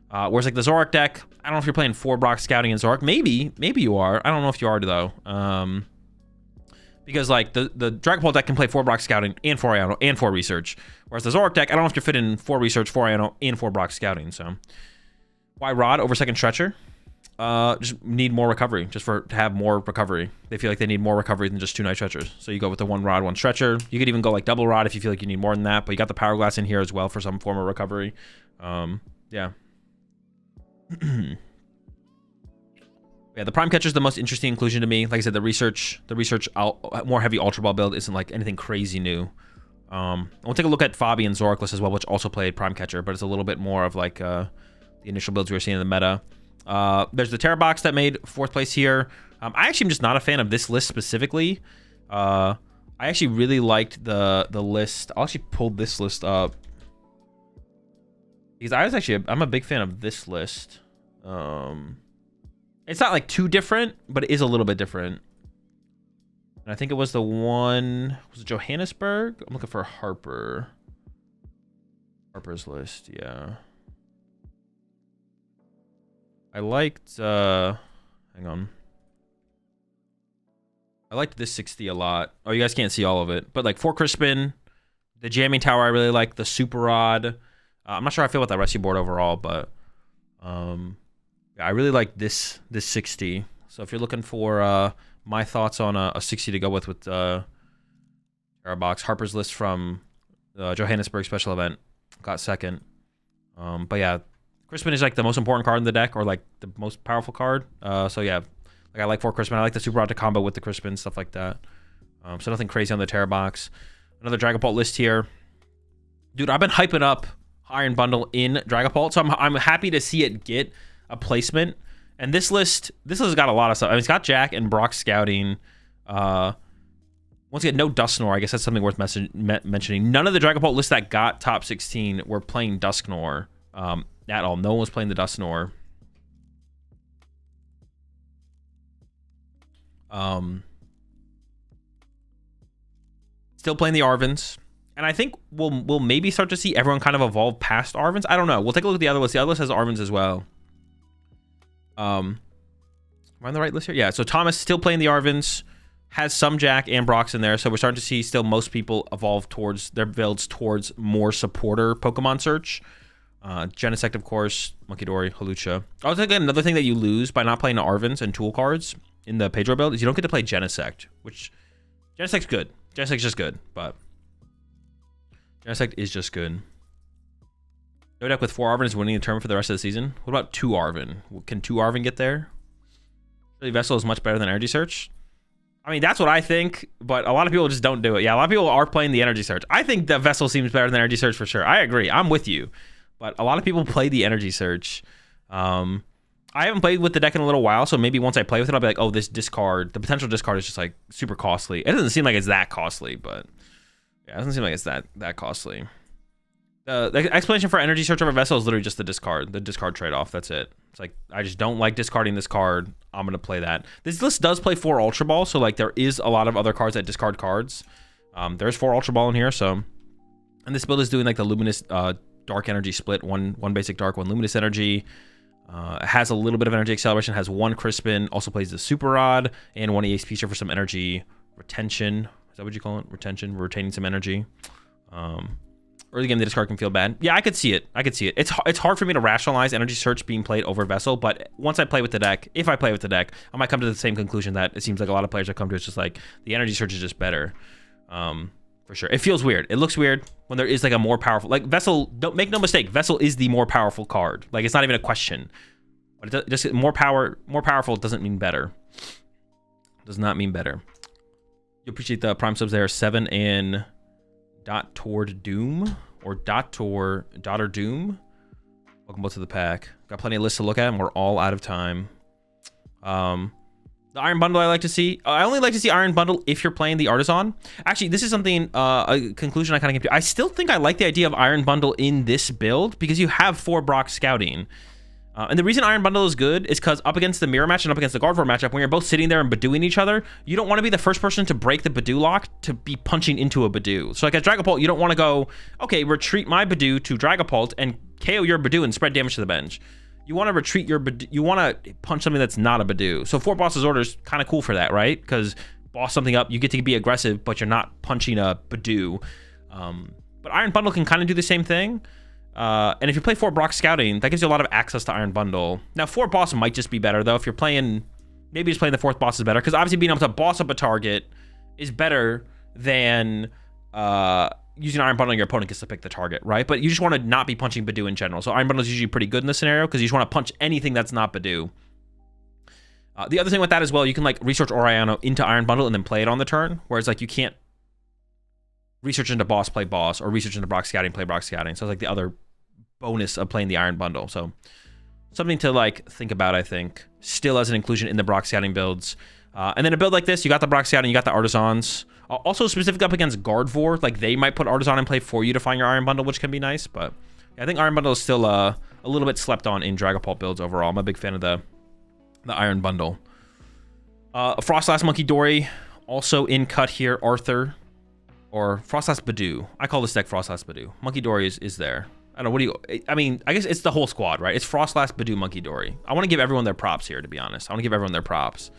Whereas like the Zoroark deck, I don't know if you're playing 4 Brock Scouting and Zoroark. Maybe you are. I don't know if you are though. Because like the Dragapult deck can play 4 Brock Scouting and 4 Iono and 4 Research. Whereas the Zoroark deck, I don't know if you fit in 4 Research, 4 Iono, and 4 Brock Scouting. So why Rod over second Stretcher? Just need more recovery, just to have more recovery. They feel like they need more recovery than just 2 Night Stretchers. So you go with the 1 Rod, 1 Stretcher. You could even go like double Rod if you feel like you need more than that. But you got the Power Glass in here as well for some form of recovery. Yeah. Yeah, the Prime Catcher is the most interesting inclusion to me. Like I said, the research more heavy Ultra Ball build isn't like anything crazy new. We'll take a look at Fabi and Zoroark list as well, which also played Prime Catcher, but it's a little bit more of like the initial builds we were seeing in the meta. There's the Terra Box that made 4th place here. I actually am just not a fan of this list specifically. I actually really liked the list. I'll actually pull this list up because I'm a big fan of this list. It's not like too different, but it is a little bit different. And I think it was the one, was it Johannesburg? I'm looking for Harper's list, yeah. I liked, hang on. I liked this 60 a lot. Oh, you guys can't see all of it, but like 4 Crispin, the Jamming Tower I really like, the Super Rod. I'm not sure how I feel about that rescue board overall, but yeah, I really like this 60. So if you're looking for my thoughts on a 60 to go with Box, Harper's List from Johannesburg special event got second. But yeah, Crispin is like the most important card in the deck, or like the most powerful card. So yeah, like I like 4 Crispin. I like the Super Rod to combo with the Crispin, stuff like that. So nothing crazy on the Terra Box. Another Dragapult list here. Dude, I've been hyping up Iron Bundle in Dragapult, so I'm happy to see it get a placement. And this list has got a lot of stuff. I mean, it's got Jack and Brock Scouting. Once again, no Dusknoir. I guess that's something worth mentioning. None of the Dragapult lists that got top 16 were playing Dusknoir at all. No one was playing the Dusknoir. Still playing the Arvins. And I think we'll maybe start to see everyone kind of evolve past Arvins. I don't know. We'll take a look at the other list. The other list has Arvins as well. Am I on the right list here? Yeah, so Thomas still playing the Arvins, has some Jack and Brocks in there, so we're starting to see still most people evolve towards their builds towards more supporter Pokemon search. Genesect, of course, Monkey Dory, Hawlucha. I was thinking another thing that you lose by not playing the Arvins and tool cards in the Pedro build is you don't get to play Genesect, which Genesect's good. Genesect's just good, but Genesect is just good. No deck with 4 Arvin is winning the tournament for the rest of the season. What about 2 Arvin? Can 2 Arvin get there? Really, Vessel is much better than Energy Search. I mean, that's what I think, but a lot of people just don't do it. Yeah, a lot of people are playing the Energy Search. I think the Vessel seems better than Energy Search for sure. I agree. I'm with you. But a lot of people play the Energy Search. I haven't played with the deck in a little while, so maybe once I play with it, I'll be like, oh, this discard, the potential discard is just like super costly. It doesn't seem like it's that costly, but yeah, it doesn't seem like it's that costly. The explanation for Energy Search over Vessel is literally just the discard trade-off. That's it. It's like, I just don't like discarding this card. I'm going to play that. This list does play 4 Ultra Ball, so like there is a lot of other cards that discard cards. There's 4 Ultra Ball in here, so. And this build is doing like the Luminous Dark Energy split, one basic Dark, 1 Luminous Energy. It has a little bit of Energy Acceleration, has 1 Crispin, also plays the Super Rod, and 1 EXP for some energy retention. Is that what you call it? Retention? Retaining some energy. Early game, the discard can feel bad. Yeah, I could see it. It's hard for me to rationalize Energy Search being played over Vessel, but once I play with the deck, if I play with the deck, I might come to the same conclusion that it seems like a lot of players have come to. It's just like the Energy Search is just better. For sure. It feels weird. It looks weird when there is like a more powerful, like Vessel, don't make no mistake, Vessel is the more powerful card. Like it's not even a question. But it just more powerful doesn't mean better. Does not mean better. You appreciate the prime subs there. 7 and Dot Toward Doom or Daughter Doom. Welcome both to the pack. Got plenty of lists to look at, and we're all out of time. The Iron Bundle I like to see. I only like to see Iron Bundle if you're playing the Artisan. Actually, this is something, a conclusion I kind of came to. I still think I like the idea of Iron Bundle in this build because you have 4 Brock Scouting. And the reason Iron Bundle is good is because up against the Mirror match and up against the Gardevoir matchup, when you're both sitting there and Badooing each other, you don't want to be the first person to break the Badoo lock to be punching into a Badoo. So like at Dragapult, you don't want to go, okay, retreat my Badoo to Dragapult and KO your Badoo and spread damage to the bench. You want to retreat your Badoo, you want to punch something that's not a Badoo. So 4 Boss's Order is kind of cool for that, right? Because boss something up, you get to be aggressive, but you're not punching a Badoo. But Iron Bundle can kind of do the same thing. And if you play 4 Brock Scouting, that gives you a lot of access to Iron Bundle. Now, 4 Boss might just be better, though. If you're playing, maybe just playing the 4th Boss is better. Because obviously being able to boss up a target is better than using Iron Bundle and your opponent gets to pick the target, right? But you just want to not be punching Badoo in general. So Iron Bundle is usually pretty good in this scenario because you just want to punch anything that's not Badoo. The other thing with that as well, you can like research Oriano into Iron Bundle and then play it on the turn. Whereas like you can't research into boss, play boss, or research into Brock Scouting, play Brock Scouting. So it's like the other bonus of playing the Iron Bundle. So something to like think about, I think, still as an inclusion in the Brock Scouting builds. And then a build like this, you got the Brock Scouting, you got the Artisans. Also specific up against Gardevoir, like they might put Artisan in play for you to find your Iron Bundle, which can be nice. But yeah, I think Iron Bundle is still a little bit slept on in Dragapult builds overall. I'm a big fan of the Iron Bundle. Frostlass Monkey Dory, also in cut here, Arthur. Or Frostlass Badoo. I call this deck Frostlass Badoo. Monkey Dory is there. I don't know, what do you... I mean, I guess it's the whole squad, right? It's Frostlass, Badoo, Monkey Dory. I want to give everyone their props here, to be honest. I want to give everyone their props.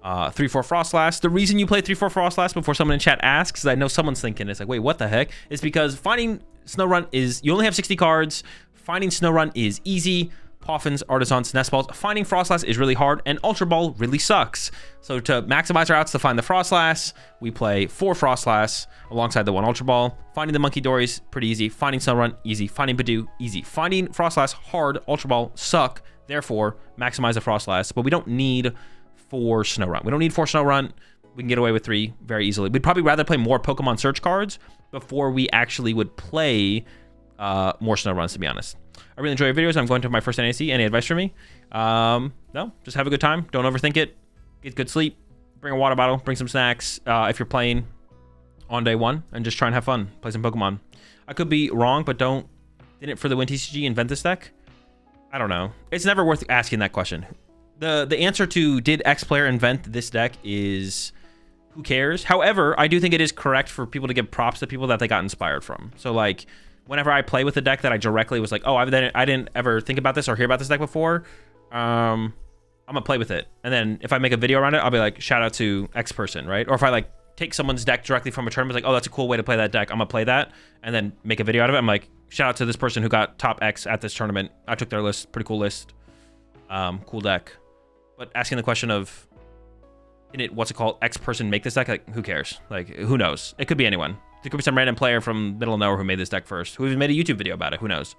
3/4 Frostlass. The reason you play 3/4 Frostlass before someone in chat asks, is I know someone's thinking, it's like, wait, what the heck? It's because finding Snowrun is, you only have 60 cards. Finding Snowrun is easy. Poffins, Artisans, Nest Balls. Finding Frostlass is really hard, and Ultra Ball really sucks. So to maximize our outs to find the Frostlass, we play 4 Frostlass alongside the 1 Ultra Ball. Finding the Monkey Dories, pretty easy. Finding Snowrun, easy. Finding Badoo, easy. Finding Frostlass, hard. Ultra Ball, suck. Therefore, maximize the Frostlass. But we don't need 4 Snowrun. We don't need 4 Snowrun. We can get away with 3 very easily. We'd probably rather play more Pokemon Search cards before we actually would play more Snowruns, to be honest. I really enjoy your videos. I'm going to my first NAC. Any advice for me? No, just have a good time. Don't overthink it. Get good sleep. Bring a water bottle. Bring some snacks if you're playing on day 1, and just try and have fun. Play some Pokemon. I could be wrong, but didn't it for the WinTCG invent this deck? I don't know. It's never worth asking that question. The answer to did X player invent this deck is who cares? However, I do think it is correct for people to give props to people that they got inspired from. So like, whenever I play with a deck that I directly was like, oh, I didn't ever think about this or hear about this deck before, I'm gonna play with it. And then if I make a video around it, I'll be like, shout out to X person, right? Or if I like take someone's deck directly from a tournament, like, oh, that's a cool way to play that deck, I'm gonna play that, and then make a video out of it. I'm like, shout out to this person who got top X at this tournament. I took their list, pretty cool list, cool deck. But asking the question of, what's it called, X person make this deck, like, who cares? Like, who knows? It could be anyone. There could be some random player from middle of nowhere who made this deck first, who even made a YouTube video about it. Who knows?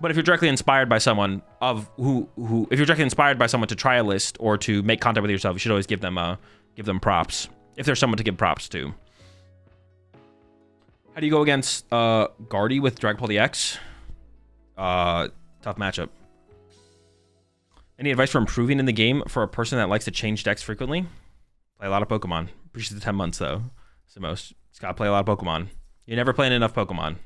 But if you're directly inspired by someone if you're directly inspired by someone to try a list or to make content with yourself, you should always give them props. If there's someone to give props to. How do you go against Guardy with Dragapult EX? Tough matchup. Any advice for improving in the game for a person that likes to change decks frequently? Play a lot of Pokemon. Appreciate the 10 months though. It's the most. It's gotta play a lot of Pokemon. You're never playing enough Pokemon.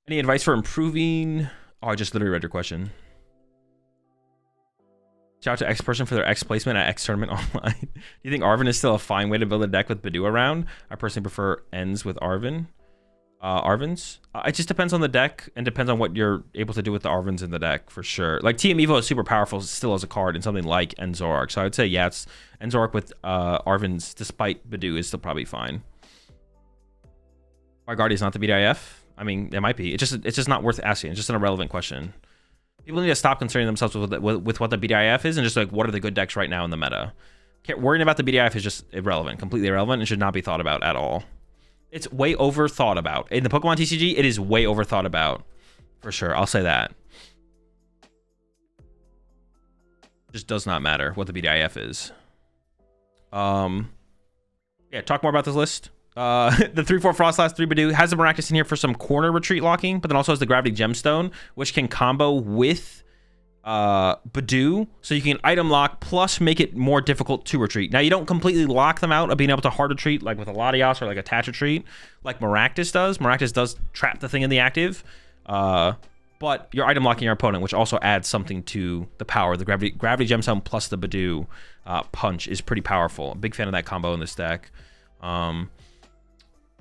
Any advice for improving? Oh, I just literally read your question. Shout out to X person for their X placement at X tournament online. Do you think Arven is still a fine way to build a deck with Badoo around? I personally prefer ends with Arven. Arvens. It just depends on the deck and depends on what you're able to do with the Arvens in the deck, for sure. Like TM Evo is super powerful still as a card in something like Enzorark. So I would say, yeah, it's Enzorark with Arvens despite Badoo is still probably fine. Why Guardy is not the BDIF? I mean, it might be. It's just not worth asking. It's just an irrelevant question. People need to stop concerning themselves with what the BDIF is and just like, what are the good decks right now in the meta? Worrying about the BDIF is just irrelevant, completely irrelevant, and should not be thought about at all. It's way over thought about. In the Pokemon TCG, it is way over thought about. For sure, I'll say that. Just does not matter what the BDIF is. Yeah, talk more about this list. The 3/4 Frostlass, 3 Badoo has the Maractus in here for some corner retreat locking, but then also has the Gravity Gemstone, which can combo with Badoo, so you can item lock plus make it more difficult to retreat. Now you don't completely lock them out of being able to hard retreat like with a Latios or like attach retreat like Maractus does. Maractus does trap the thing in the active, but you're item locking your opponent, which also adds something to the power. The Gravity Gemstone plus the Badoo punch is pretty powerful. I'm a big fan of that combo in this deck.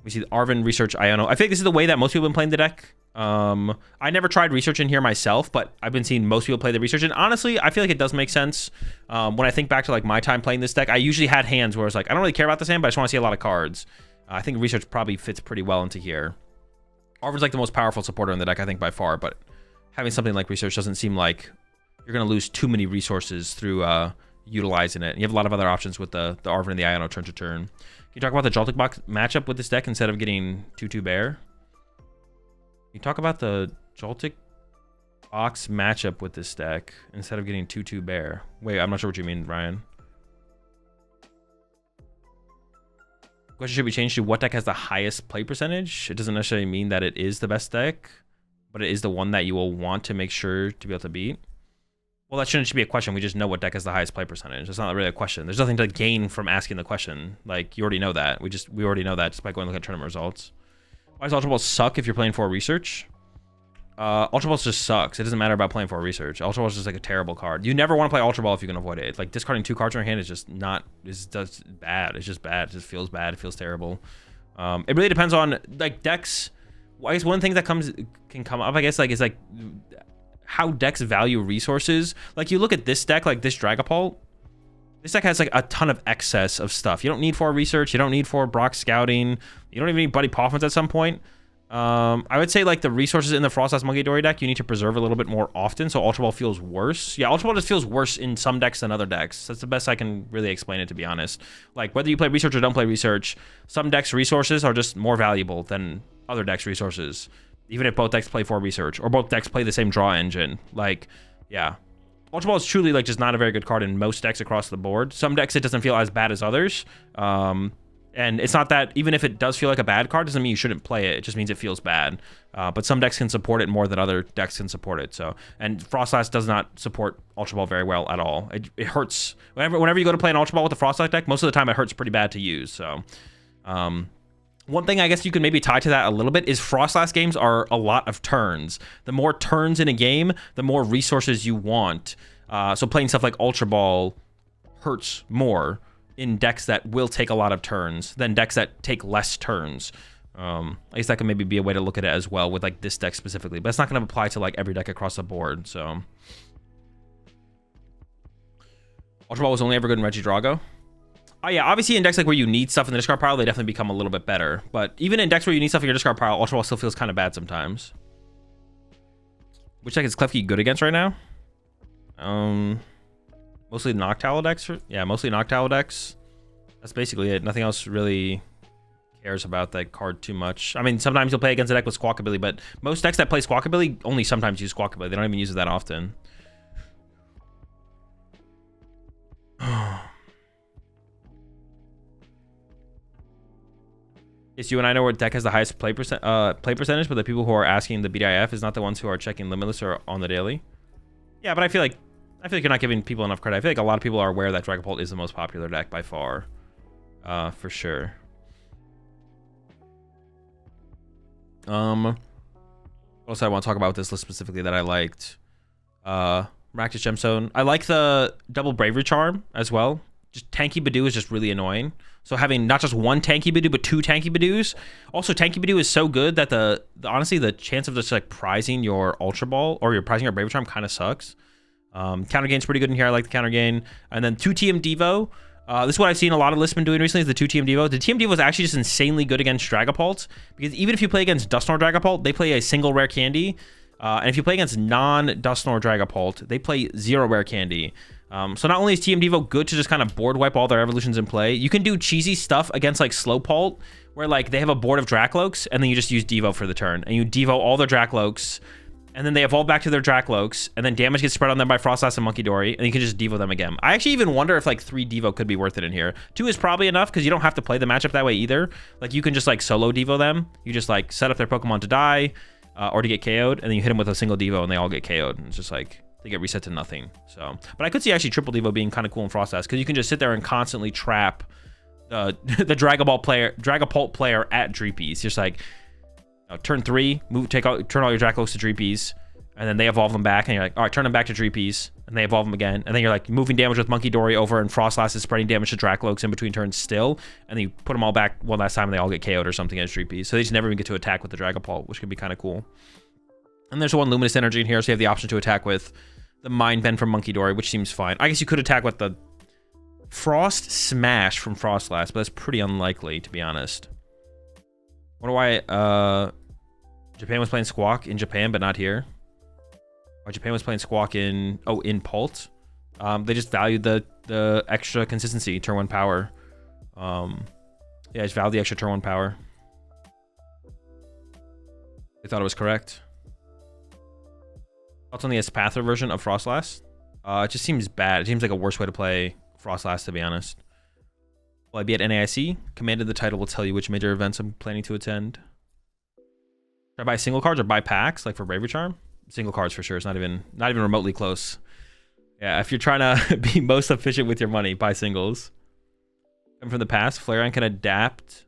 We see the Arven Research Iono. I think this is the way that most people have been playing the deck. I never tried research in here myself, but I've been seeing most people play the research, and honestly, I feel like it does make sense. When I think back to like my time playing this deck, I usually had hands where I was like, I don't really care about this hand, but I just want to see a lot of cards. I think research probably fits pretty well into here. Arven's like the most powerful supporter in the deck, I think, by far, but having something like research doesn't seem like you're going to lose too many resources through utilizing it. And you have a lot of other options with the Arven and the Iono turn to turn. Can you talk about the Joltik box matchup with this deck instead of getting 2/2 Bear? You talk about the Joltik box matchup with this deck instead of getting 2/2 Bear. Wait, I'm not sure what you mean, Ryan. Question should be changed to what deck has the highest play percentage. It doesn't necessarily mean that it is the best deck, but it is the one that you will want to make sure to be able to beat. Well, that shouldn't be a question. We just know what deck has the highest play percentage. It's not really a question. There's nothing to gain from asking the question. Like, you already know that. We already know that just by going to look at tournament results. Why does Ultra Ball suck if you're playing for research? Ultra Ball just sucks. It doesn't matter about playing for research. Ultra Ball is just like a terrible card. You never want to play Ultra Ball if you can avoid it. Like, discarding 2 cards in your hand is just not, it's just bad. It's just bad. It just feels bad. It feels terrible. It really depends on, like, decks. Well, I guess one thing that can come up, I guess, like, is like how decks value resources. Like, you look at this deck, like this Dragapult. This deck has like a ton of excess of stuff. You don't need 4 research. You don't need 4 Brock scouting. You don't even need Buddy Poffins at some point. I would say like the resources in the Frostlass Monkey Dory deck, you need to preserve a little bit more often, so Ultra Ball feels worse. Yeah, Ultra Ball just feels worse in some decks than other decks. That's the best I can really explain it, to be honest. Like, whether you play research or don't play research, some decks' resources are just more valuable than other decks' resources. Even if both decks play 4 research, or both decks play the same draw engine. Like, yeah. Ultra Ball is truly like just not a very good card in most decks across the board. Some decks it doesn't feel as bad as others. And it's not that, even if it does feel like a bad card, doesn't mean you shouldn't play it. It just means it feels bad. But some decks can support it more than other decks can support it. So, and Frostlass does not support Ultra Ball very well at all. It hurts. Whenever you go to play an Ultra Ball with the Frostlass deck, most of the time it hurts pretty bad to use. So, one thing I guess you can maybe tie to that a little bit is Frostlass games are a lot of turns. The more turns in a game, the more resources you want. So playing stuff like Ultra Ball hurts more in decks that will take a lot of turns than decks that take less turns. I guess that could maybe be a way to look at it as well with like this deck specifically, but it's not going to apply to like every deck across the board. So Ultra Ball was only ever good in Regidrago. Oh yeah, obviously in decks like where you need stuff in the discard pile, they definitely become a little bit better. But even in decks where you need stuff in your discard pile, Ultra Ball still feels kind of bad sometimes. Which deck is Klefki good against right now? Mostly Noctowl decks. Mostly Noctowl decks. That's basically it. Nothing else really cares about that card too much. I mean, sometimes you'll play against a deck with Squawkabilly, but most decks that play Squawkabilly only sometimes use Squawkabilly. They don't even use it that often. Yes, you and I know what deck has the highest play percentage, but the people who are asking the BDIF is not the ones who are checking Limitless or on the daily. Yeah, but I feel like you're not giving people enough credit. I feel like a lot of people are aware that Dragapult is the most popular deck by far. For sure. What else I want to talk about with this list specifically that I liked? Rakdos Gemstone. I like the double Bravery Charm as well. Just Tanky Badoo is just really annoying. So having not just one Tanky Badoo, but 2 Tanky Badoos. Also, Tanky Badoo is so good that honestly, the chance of just like prizing your Ultra Ball or you're prizing your Bravery Charm kind of sucks. Counter gain's pretty good in here. I like the counter gain. And then 2 TM Devo. This is what I've seen a lot of lists been doing recently is the 2 TM Devo. The TM Devo is actually just insanely good against Dragapult because even if you play against Dusknoir Dragapult, they play a single rare candy. And if you play against non-Dusknoir Dragapult, they play 0 rare candy. So not only is TM Devo good to just kind of board wipe all their evolutions in play, you can do cheesy stuff against like Slowpolt, where like they have a board of Drakloaks, and then you just use Devo for the turn, and you Devo all their Drakloaks, and then they evolve back to their Drakloaks, and then damage gets spread on them by Frostlass and Monkey Dory, and you can just Devo them again. I actually even wonder if like 3 Devo could be worth it in here. 2 is probably enough because you don't have to play the matchup that way either. Like you can just like solo Devo them. You just like set up their Pokemon to die or to get KO'd, and then you hit them with a single Devo and they all get KO'd. And it's just like they get reset to nothing. So, but I could see actually triple Devo being kind of cool in Frostlass because you can just sit there and constantly trap the Dragapult player at Dreepies. Just like turn 3, turn all your Draclos to Dreepies, and then they evolve them back, and you're like, all right, turn them back to Dreepies, and they evolve them again, and then you're like moving damage with Monkey Dory over, and Frostlass is spreading damage to Drakloaks in between turns still, and then you put them all back one last time, and they all get KO'd or something as Dreepies. So they just never even get to attack with the Dragapult, which could be kind of cool. And there's 1 Luminous Energy in here, so you have the option to attack with the Mind Bend from Monkey Dory, which seems fine. I guess you could attack with the Frost Smash from Frostlass, but that's pretty unlikely, to be honest. Wonder why Japan was playing Squawk in Japan, but not here. Why Japan was playing Squawk in Pult. They just valued the extra consistency, turn 1 power. Yeah, just valued the extra turn 1 power. They thought it was correct. Thoughts on the Espather version of Frostlass? It just seems bad. It seems like a worse way to play Frostlass, to be honest. Will I be at NAIC? Commanded the title will tell you which major events I'm planning to attend. Should I buy single cards or buy packs, like for Bravery Charm? Single cards for sure. It's not even remotely close. Yeah, if you're trying to be most efficient with your money, buy singles. Coming from the past, Flareon can adopt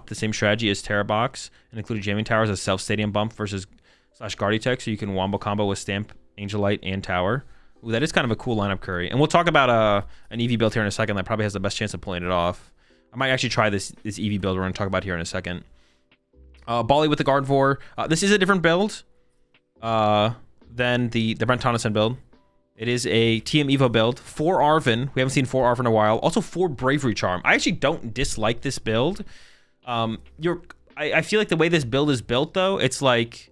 the same strategy as Terra Box and include jamming towers as self-stadium bump versus /Guardiatech, so you can wombo combo with Stamp, Angelite, and Tower. Ooh, that is kind of a cool lineup, Curry. And we'll talk about an EV build here in a second that probably has the best chance of pulling it off. I might actually try this EV build we're going to talk about here in a second. Bali with the Gardevoir. This is a different build than the Brent Tonneson build. It is a TM Evo build. 4 Arven. We haven't seen 4 Arven in a while. Also 4 Bravery Charm. I actually don't dislike this build. I feel like the way this build is built, though, it's like...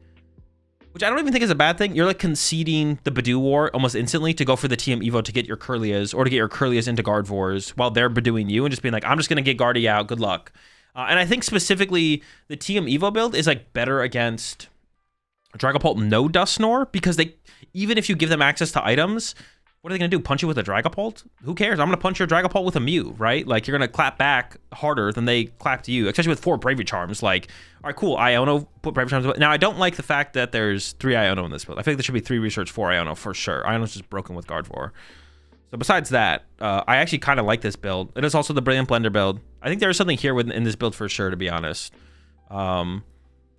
Which I don't even think is a bad thing. You're like conceding the Badoo War almost instantly to go for the TM Evo to get your Curlias or to get your Curlias into Gardevoirs while they're Badooing you and just being like, I'm just going to get Guardy out. Good luck. And I think specifically the TM Evo build is like better against Dragapult no Dusknoir because they, even if you give them access to items, what are they going to do? Punch you with a Dragapult? Who cares? I'm going to punch your Dragapult with a Mew, right? Like, you're going to clap back harder than they clap to you, especially with 4 Bravery Charms. Like, all right, cool. Iono, put Bravery Charms. Now, I don't like the fact that there's 3 Iono in this build. I feel like there should be 3 research, 4 Iono for sure. Iono's just broken with Gardevoir. So besides that, I actually kind of like this build. It is also the Brilliant Blender build. I think there is something here in this build for sure, to be honest.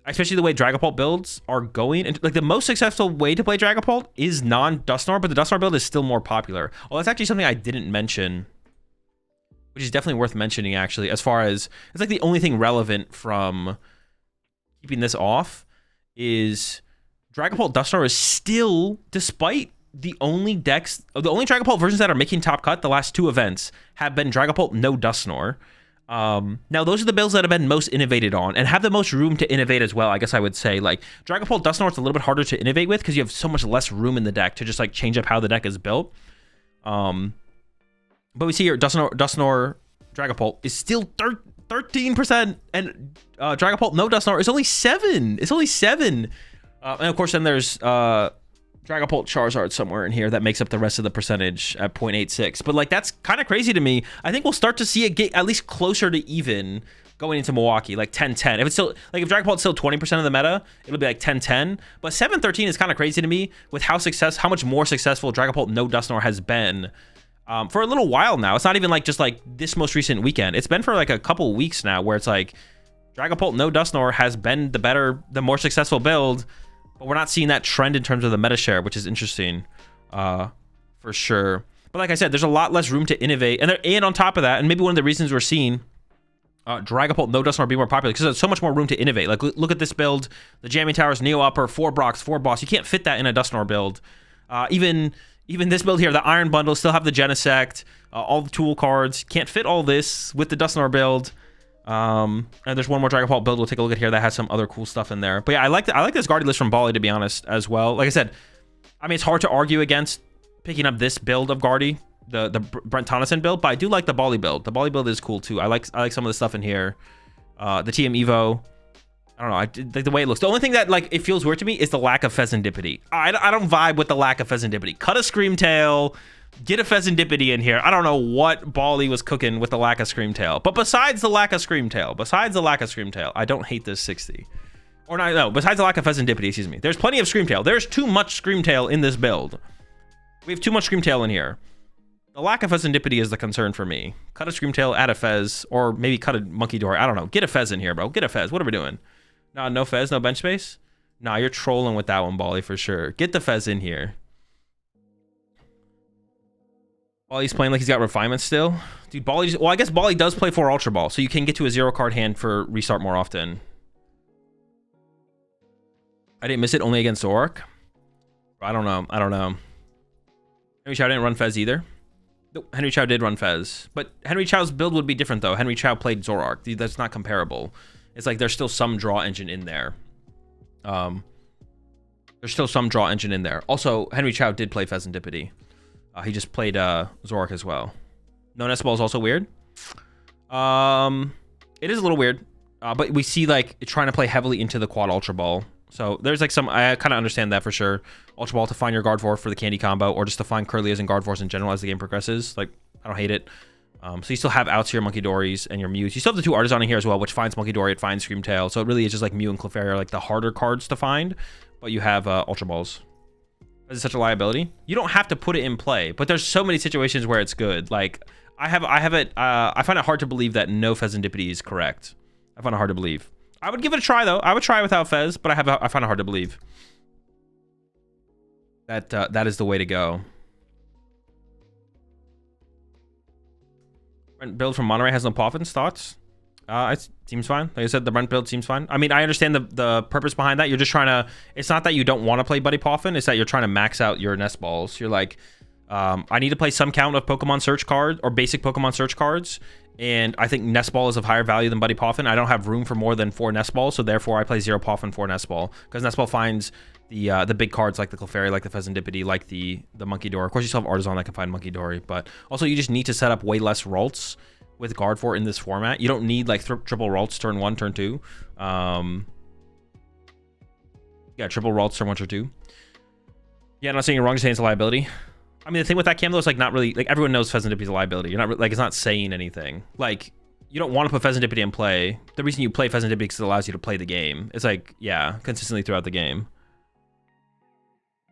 Especially the way Dragapult builds are going. And like the most successful way to play Dragapult is non-Dusknoir, but the Dusknoir build is still more popular. Oh, that's actually something I didn't mention, which is definitely worth mentioning, actually, as far as it's like the only thing relevant from keeping this off is Dragapult Dusknoir is still, despite the only Dragapult versions that are making top cut the last 2 events have been Dragapult no Dusknoir. Now those are the builds that have been most innovated on and have the most room to innovate as well. I guess I would say like Dragapult Dusknoir is a little bit harder to innovate with because you have so much less room in the deck to just like change up how the deck is built. But we see here Dusknoir Dragapult is still 13% and Dragapult no Dusknoir is only 7. It's only 7. And of course then there's Dragapult Charizard somewhere in here that makes up the rest of the percentage at 0.86. But like that's kind of crazy to me. I think we'll start to see it get at least closer to even going into Milwaukee, like 10-10. If it's still like if Dragapult's still 20% of the meta, it'll be like 10-10. But 7-13 is kind of crazy to me with how much more successful Dragapult no Dusknoir has been for a little while now. It's not even like just like this most recent weekend. It's been for like a couple weeks now where it's like Dragapult no Dusknoir has been the more successful build. But we're not seeing that trend in terms of the meta share, which is interesting for sure. But like I said, there's a lot less room to innovate. And on top of that, and maybe one of the reasons we're seeing Dragapult no Dusknoir be more popular, because there's so much more room to innovate. Like, look at this build. The Jamming Towers, Neo Upper, 4 Brox, 4 Boss. You can't fit that in a Dusknoir build. Even this build here, the Iron Bundle, still have the Genesect, all the tool cards. Can't fit all this with the Dusknoir build. And there's one more Dragapult build we'll take a look at here that has some other cool stuff in there. But yeah, I like this Guardy list from Bali, to be honest, as well. Like I said, I mean, it's hard to argue against picking up this build of Guardy, the Brent Tonneson build, but I do like the Bali build. The Bali build is cool too. I like some of the stuff in here. The TM Evo, I don't know, I like the way it looks. The only thing that like it feels weird to me is the lack of Pheasantipity. I don't vibe with the lack of Pheasantipity. Cut a Screamtail. Get a Pheasantipity in here. I don't know what Bali was cooking with the lack of Screamtail. But besides the lack of Screamtail, I don't hate this 60. Or no, besides the lack of Pheasantipity, excuse me. There's plenty of Screamtail. There's too much Screamtail in this build. We have too much Screamtail in here. The lack of Pheasantipity is the concern for me. Cut a Screamtail, add a Fez, or maybe cut a Monkey Dory. I don't know. Get a Fez in here, bro. Get a Fez. What are we doing? Nah, no Fez, no bench space? Nah, you're trolling with that one, Bali, for sure. Get the Fez in here. Bali's playing like he's got refinement still. Dude, Bali, well, I guess Bali does play 4 Ultra Ball, so you can get to a 0-card hand for restart more often. I didn't miss it only against Zoroark. I don't know. Henry Chow didn't run Fez either. Nope, Henry Chow did run Fez. But Henry Chow's build would be different, though. Henry Chow played Zoroark. Dude, that's not comparable. It's like there's still some draw engine in there. Also, Henry Chow did play Pheasantipity. He just played Zoroark as well. No Nest Ball is also weird. It is a little weird. But we see like trying to play heavily into the quad Ultra Ball. So there's like some, I kind of understand that for sure. Ultra Ball to find your Gardevoir for the candy combo, or just to find Curlias and Gardevoirs in general as the game progresses. Like, I don't hate it. So you still have outs here, Monkey Dories and your Mews. You still have the 2 Artisan in here as well, which finds Monkey Dory, it finds Screamtail. So it really is just like Mew and Clefairy, like the harder cards to find. But you have Ultra Balls. Is it such a liability? You don't have to put it in play, but there's so many situations where it's good. Like I find it hard to believe that no Pheasantipity is correct. I find it hard to believe. I would give it a try though. I would try without Fez, but I find it hard to believe that that is the way to go. Brent build from Monterey has no Poffins. Thoughts? It seems fine. Like I said, the Brent build seems fine. I mean, I understand the purpose behind that. You're just trying to, it's not that you don't want to play Buddy Poffin, it's that you're trying to max out your Nest Balls. You're like, I need to play some count of Pokemon search cards or basic Pokemon search cards. And I think Nest Ball is of higher value than Buddy Poffin. I don't have room for more than 4 Nest Balls, so therefore I play 0 Poffin, 4 Nest Ball. Because Nest Ball finds the big cards like the Clefairy, like the Pheasantipity, like the Monkey Dory. Of course, you still have Artisan that can find Monkey Dory, but also you just need to set up way less Ralts with Guard for in this format. You don't need like triple Ralts turn 1, turn 2. Yeah, triple Ralts turn 1, turn 2. Yeah, I'm not saying you're wrong, just saying it's a liability. I mean, the thing with that cam though is like not really like everyone knows Pheasantipity is a liability. You're not like it's not saying anything. Like you don't want to put Pheasantipity in play. The reason you play Pheasantipity is because it allows you to play the game. It's like yeah, consistently throughout the game.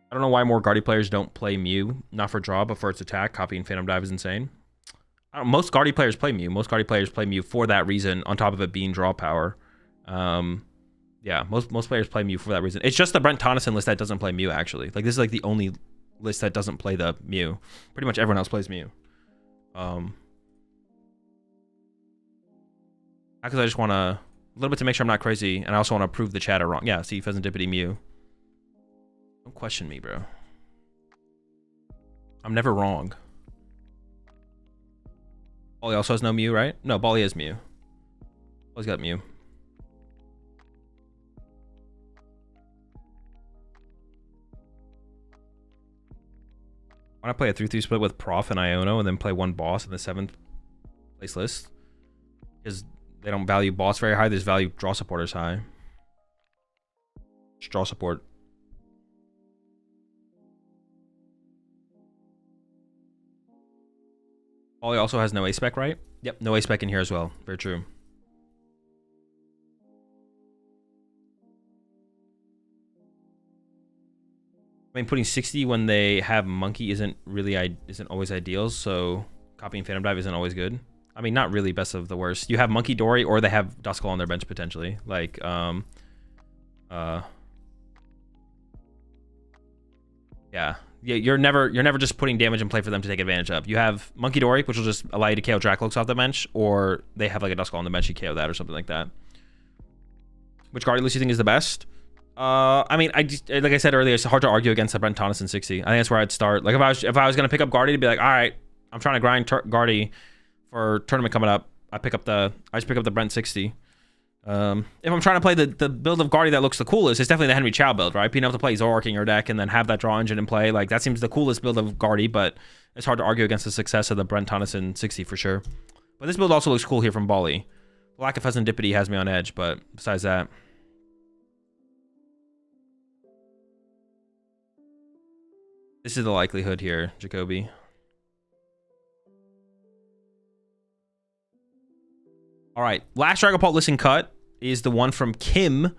I don't know why more Guardy players don't play Mew, not for draw but for its attack. Copying Phantom Dive is insane. Most Guardy players play Mew. Most Guardy players play Mew for that reason. On top of it being draw power. Yeah, most players play Mew for that reason. It's just the Brent Tonneson list that doesn't play Mew actually. Like this is like the only list that doesn't play the Mew. Pretty much everyone else plays Mew. Because I just want to a little bit to make sure I'm not crazy, and I also want to prove the chatter wrong. Yeah, see Pheasantipity Mew. Don't question me, bro. I'm never wrong. Bally also has no Mew, right? No, Bally has Mew. Bally's got Mew. I want to play a 3-3 split with Prof and Iono and then play 1 boss in the 7th place list. Because they don't value boss very high, they just value draw supporters high. Just draw support. Ollie also has no A-Spec, right? Yep, no A-Spec in here as well. Very true. I mean, putting 60 when they have Monkey isn't always ideal, so copying Phantom Dive isn't always good. I mean, not really best of the worst. You have Monkey Dory or they have Duskull on their bench potentially. Like, yeah, you're never just putting damage in play for them to take advantage of. You have Monkey Dory, which will just allow you to KO Dracloaks off the bench, or they have like a Duskull on the bench, you KO that or something like that. Which Guardian list you think is the best? I mean, like I said earlier, it's hard to argue against the Brent Tonneson 60. I think that's where I'd start. Like if I was gonna pick up Guardy to be like, all right, I'm trying to grind Guardy for tournament coming up. I just pick up the Brent 60. If I'm trying to play the build of Guardy that looks the coolest, it's definitely the Henry Chow build, right? Being able to play Zoroark in your deck and then have that draw engine in play, like that seems the coolest build of Guardy, but it's hard to argue against the success of the Brent Tonneson 60 for sure. But this build also looks cool here from Bally. The lack of Pheasantipity has me on edge, but besides that. This is the likelihood here, Jacoby. All right, last Dragapult listen cut is the one from Kim.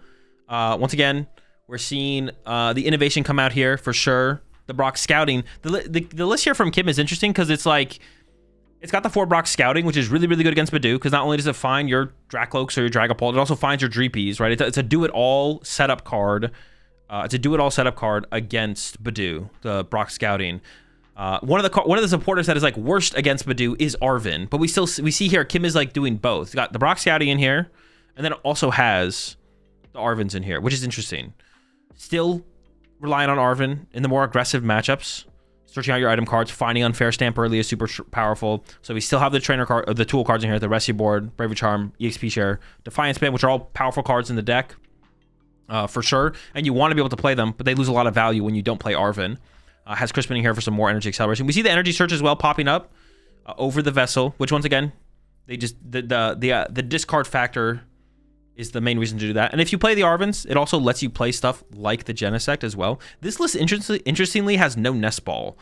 Once again, we're seeing the innovation come out here for sure. The Brock Scouting. The list here from Kim is interesting because it's like, it's got the 4 Brock Scouting, which is really, really good against Badoo, because not only does it find your Dracloaks or your Dragapult, it also finds your Dreepies, right? It's a do-it-all setup card. It's a do-it-all setup card against Badoo, the Brock Scouting. One of the supporters that is like worst against Badoo is Arvin, but we see here Kim is like doing both. It's got the Brock Scouting in here, and then it also has the Arvins in here, which is interesting. Still relying on Arvin in the more aggressive matchups, searching out your item cards, finding Unfair Stamp early is super powerful. So we still have the trainer card, or the tool cards in here, the Rescue Board, Bravery Charm, EXP Share, Defiance Band, which are all powerful cards in the deck. For sure, and you want to be able to play them, but they lose a lot of value when you don't play Arvin. Has Crispin in here for some more energy acceleration. We see the energy search as well popping up over the Vessel, which once again, they just the discard factor is the main reason to do that. And if you play the Arvins, it also lets you play stuff like the Genesect as well. This list interestingly has no Nest Ball,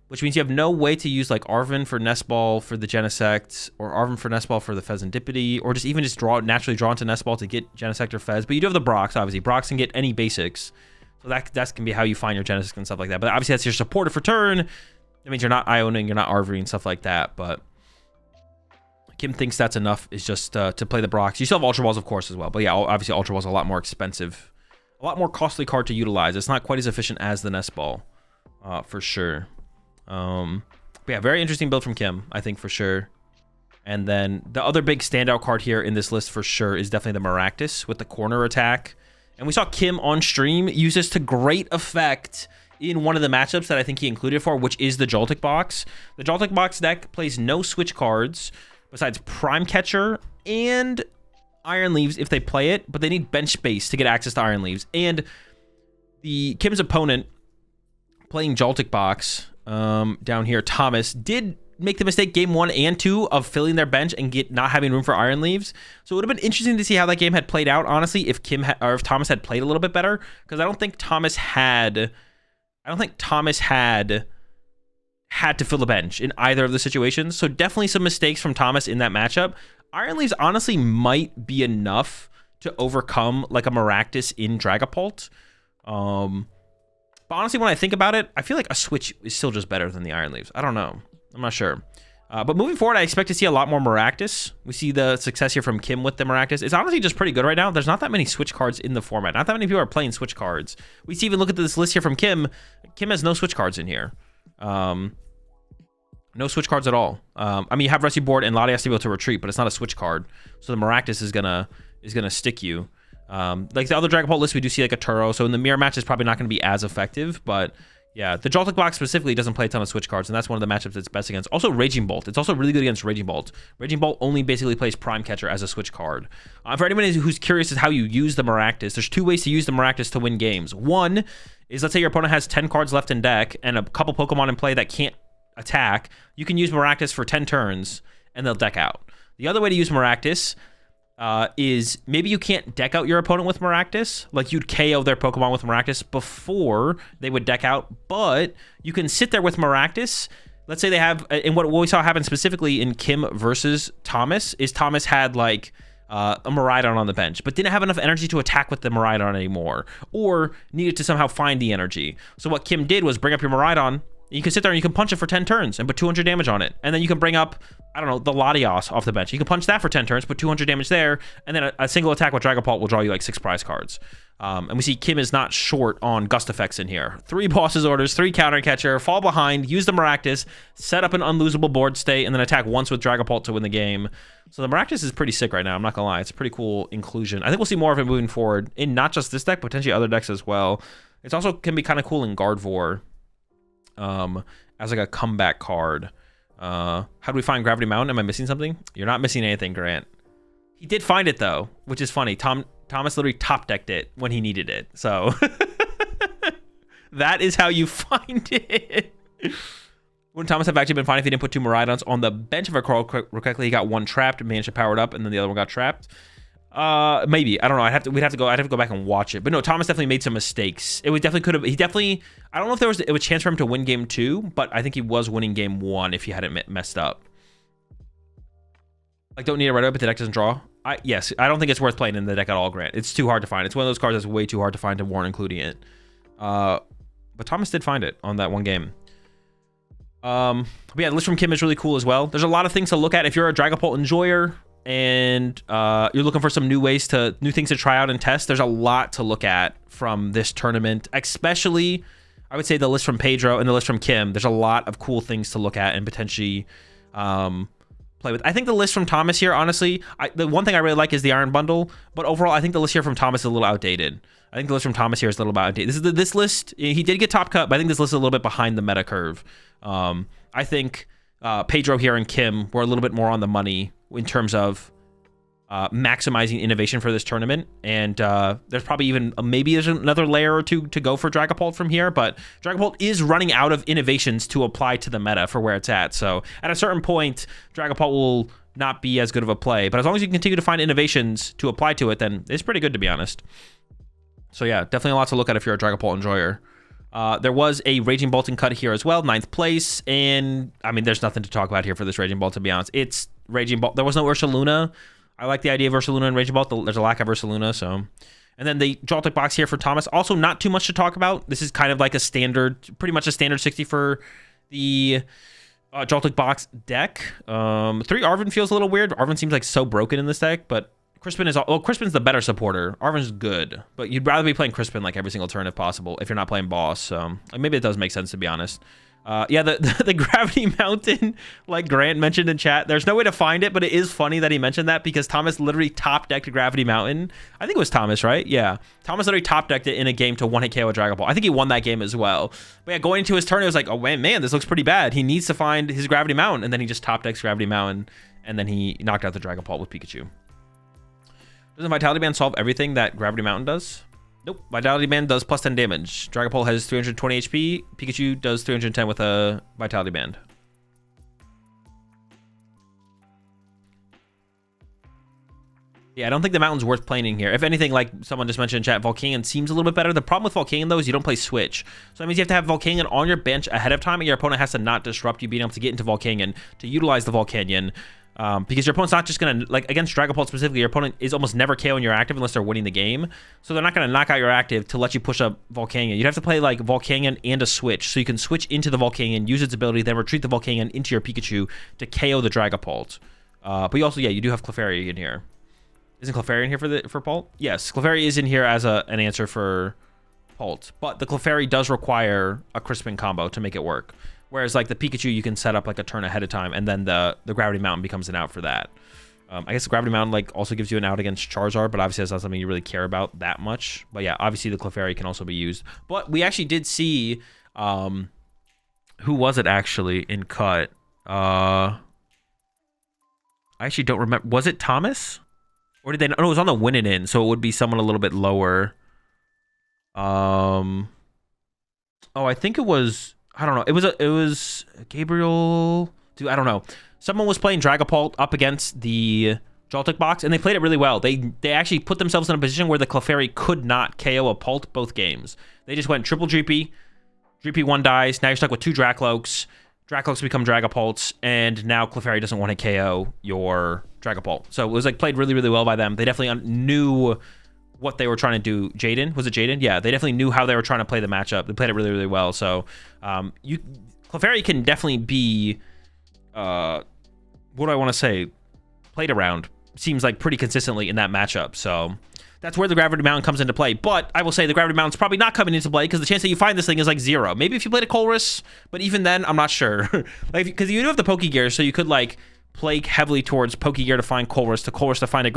which means you have no way to use like Arvin for Nest Ball for the Genesect, or Arvin for Nest Ball for the Pheasantipity, or just even naturally draw into Nest Ball to get Genesect or Fez. But you do have the Brox, obviously. Brox can get any basics. So that can be how you find your Genesect and stuff like that. But obviously that's your supporter for turn. That means you're not Ioning, you're not Arving and stuff like that. But Kim thinks that's enough, is just to play the Brox. You still have Ultra Balls, of course, as well. But yeah, obviously Ultra Balls are a lot more expensive. A lot more costly card to utilize. It's not quite as efficient as the Nest Ball, for sure. But yeah, very interesting build from Kim, I think, for sure. And then the other big standout card here in this list for sure is definitely the Maractus with the corner attack. And we saw Kim on stream use this to great effect in one of the matchups that I think he included for, which is the Joltik box. The Joltik box deck plays no switch cards besides Prime Catcher and Iron Leaves if they play it, but they need bench space to get access to Iron Leaves. And the Kim's opponent playing Joltik box down here, Thomas, did make the mistake game 1 and 2 of filling their bench and not having room for Iron Leaves. So it would have been interesting to see how that game had played out, honestly, if if Thomas had played a little bit better, because I don't think Thomas had to fill the bench in either of the situations. So definitely some mistakes from Thomas in that matchup. Iron Leaves honestly might be enough to overcome like a Maractus in Dragapult. But honestly, when I think about it, I feel like a switch is still just better than the Iron Leaves. I don't know. I'm not sure. But moving forward, I expect to see a lot more Maractus. We see the success here from Kim with the Maractus. It's honestly just pretty good right now. There's not that many switch cards in the format. Not that many people are playing switch cards. We see, even look at this list here from Kim. Kim has no switch cards in here. No switch cards at all. I mean, you have Rescue Board and Lottie has to be able to retreat, but it's not a switch card. So the Maractus is gonna stick you. Like the other Dragapult list, we do see like a Turo. So in the mirror match, it's probably not going to be as effective, but yeah, the Joltik box specifically doesn't play a ton of switch cards, and that's one of the matchups it's best against. Also, Raging Bolt. It's also really good against Raging Bolt. Raging Bolt only basically plays Prime Catcher as a switch card. For anyone who's curious as how you use the Maractus, there's 2 ways to use the Maractus to win games. One is, let's say your opponent has 10 cards left in deck and a couple Pokemon in play that can't attack. You can use Maractus for 10 turns, and they'll deck out. The other way to use Maractus is maybe you can't deck out your opponent with Maractus, like you'd KO their Pokemon with Maractus before they would deck out, but you can sit there with Maractus. Let's say they have, and what we saw happen specifically in Kim versus Thomas is Thomas had like a Miraidon on the bench, but didn't have enough energy to attack with the Miraidon anymore, or needed to somehow find the energy. So what Kim did was bring up your Miraidon. You can sit there and you can punch it for 10 turns and put 200 damage on it. And then you can bring up, I don't know, the Latios off the bench. You can punch that for 10 turns, put 200 damage there, and then a single attack with Dragapult will draw you like 6 prize cards. And we see Kim is not short on Gust effects in here. 3 Boss's Orders, 3 Counter Catcher, fall behind, use the Maractus, set up an unlosable board state, and then attack once with Dragapult to win the game. So the Maractus is pretty sick right now, I'm not gonna lie. It's a pretty cool inclusion. I think we'll see more of it moving forward in not just this deck, potentially other decks as well. It's also can be kind of cool in Gardevoir. As like a comeback card. How do we find Gravity Mountain? Am I missing something? You're not missing anything, Grant. He did find it though, which is funny. Thomas literally top decked it when he needed it. So that is how you find it. Wouldn't Thomas have actually been fine if he didn't put 2 Miraidons on the bench? If I recall correctly, he got 1 trapped, managed to power it up, and then the other one got trapped. Maybe, I don't know. I'd have to go back and watch it. But no, Thomas definitely made some mistakes. I don't know if there was a chance for him to win game 2, but I think he was winning game 1 if he hadn't messed up. Like, don't need a red but the deck doesn't draw. Yes, I don't think it's worth playing in the deck at all, Grant. It's too hard to find. It's one of those cards that's way too hard to find to warrant including it. But Thomas did find it on that one game. But yeah, the list from Kim is really cool as well. There's a lot of things to look at if you're a Dragapult enjoyer and you're looking for some new things to try out and test. There's a lot to look at from this tournament, especially I would say the list from Pedro and the list from Kim. There's a lot of cool things to look at and potentially play with. I think the list from Thomas here, honestly, the one thing I really like is the Iron Bundle, but overall I think the list here from Thomas is a little outdated. I think the list from Thomas here is a little bit outdated. This list, he did get top cut, but I think this list is a little bit behind the meta curve. I think Pedro here and Kim were a little bit more on the money in terms of maximizing innovation for this tournament, and there's probably even maybe there's another layer or 2 to go for Dragapult from here, but Dragapult is running out of innovations to apply to the meta for where it's at. So at a certain point, Dragapult will not be as good of a play, but as long as you continue to find innovations to apply to it, then it's pretty good, to be honest. So yeah, definitely a lot to look at if you're a Dragapult enjoyer. There was a Raging Bolting cut here as well, 9th place, and I mean, there's nothing to talk about here for this Raging Bolt, to be honest. It's Raging Bolt. There was no Ursaluna. I like the idea of Ursaluna and Raging Bolt. There's a lack of Ursaluna, so. And then the Joltik box here for Thomas. Also, not too much to talk about. This is kind of like a standard, pretty much a standard 60 for the Joltik box deck. 3 Arven feels a little weird. Arven seems like so broken in this deck, but Crispin's the better supporter. Arven's good, but you'd rather be playing Crispin like every single turn if possible, if you're not playing boss. So maybe it does make sense, to be honest. Yeah, the Gravity Mountain, like Grant mentioned in chat, there's no way to find it, but it is funny that he mentioned that because Thomas literally top decked Gravity Mountain. I think it was Thomas, right? Yeah. Thomas literally top decked it in a game to 1-hit KO a Dragapult. I think he won that game as well. But yeah, going into his turn, it was like, oh man, this looks pretty bad. He needs to find his Gravity Mountain, and then he just top decks Gravity Mountain, and then he knocked out the Dragapult with Pikachu. Doesn't Vitality Band solve everything that Gravity Mountain does? Nope. Vitality Band does plus 10 damage. Dragapult has 320 HP. Pikachu does 310 with a Vitality Band. Yeah, I don't think the Mountain's worth playing in here. If anything, like someone just mentioned in chat, Volcanion seems a little bit better. The problem with Volcanion, though, is you don't play Switch. So that means you have to have Volcanion on your bench ahead of time, and your opponent has to not disrupt you being able to get into Volcanion to utilize the Volcanion. Because your opponent's not just going to, like, against Dragapult specifically, your opponent is almost never KOing your active unless they're winning the game. So they're not going to knock out your active to let you push up Volcanion. You'd have to play, like, Volcanion and a Switch. So you can switch into the Volcanion, use its ability, then retreat the Volcanion into your Pikachu to KO the Dragapult. But you also, yeah, you do have Clefairy in here. Isn't Clefairy in here for Pult? Yes, Clefairy is in here as an answer for Pult. But the Clefairy does require a Crispin combo to make it work. Whereas, like, the Pikachu, you can set up, like, a turn ahead of time, and then the Gravity Mountain becomes an out for that. I guess the Gravity Mountain, like, also gives you an out against Charizard, but obviously that's not something you really care about that much. But, yeah, obviously the Clefairy can also be used. But we actually did see... who was it, actually, in cut? I actually don't remember. Was it Thomas? Or did they... No, it was on the win it in, so it would be someone a little bit lower. Oh, I think it was... I don't know. It was Gabriel. Dude, I don't know. Someone was playing Dragapult up against the Joltik box, and they played it really well. They actually put themselves in a position where the Clefairy could not KO a Pult both games. They just went triple Dreepy. Dreepy 1 dies. Now you're stuck with 2 Dracloaks. Dracloaks become Dragapults, and now Clefairy doesn't want to KO your Dragapult. So it was like played really, really well by them. They definitely knew what they were trying to do. Jaden? Was it Jaden? Yeah, they definitely knew how they were trying to play the matchup. They played it really, really well. So Clefairy can definitely be, what do I want to say, played around. Seems like pretty consistently in that matchup. So that's where the Gravity Mountain comes into play. But I will say the Gravity Mountain's probably not coming into play because the chance that you find this thing is like 0. Maybe if you played a Colress, but even then, I'm not sure. Like, because you do have the Pokegear, so you could like play heavily towards Pokegear to find Colress to find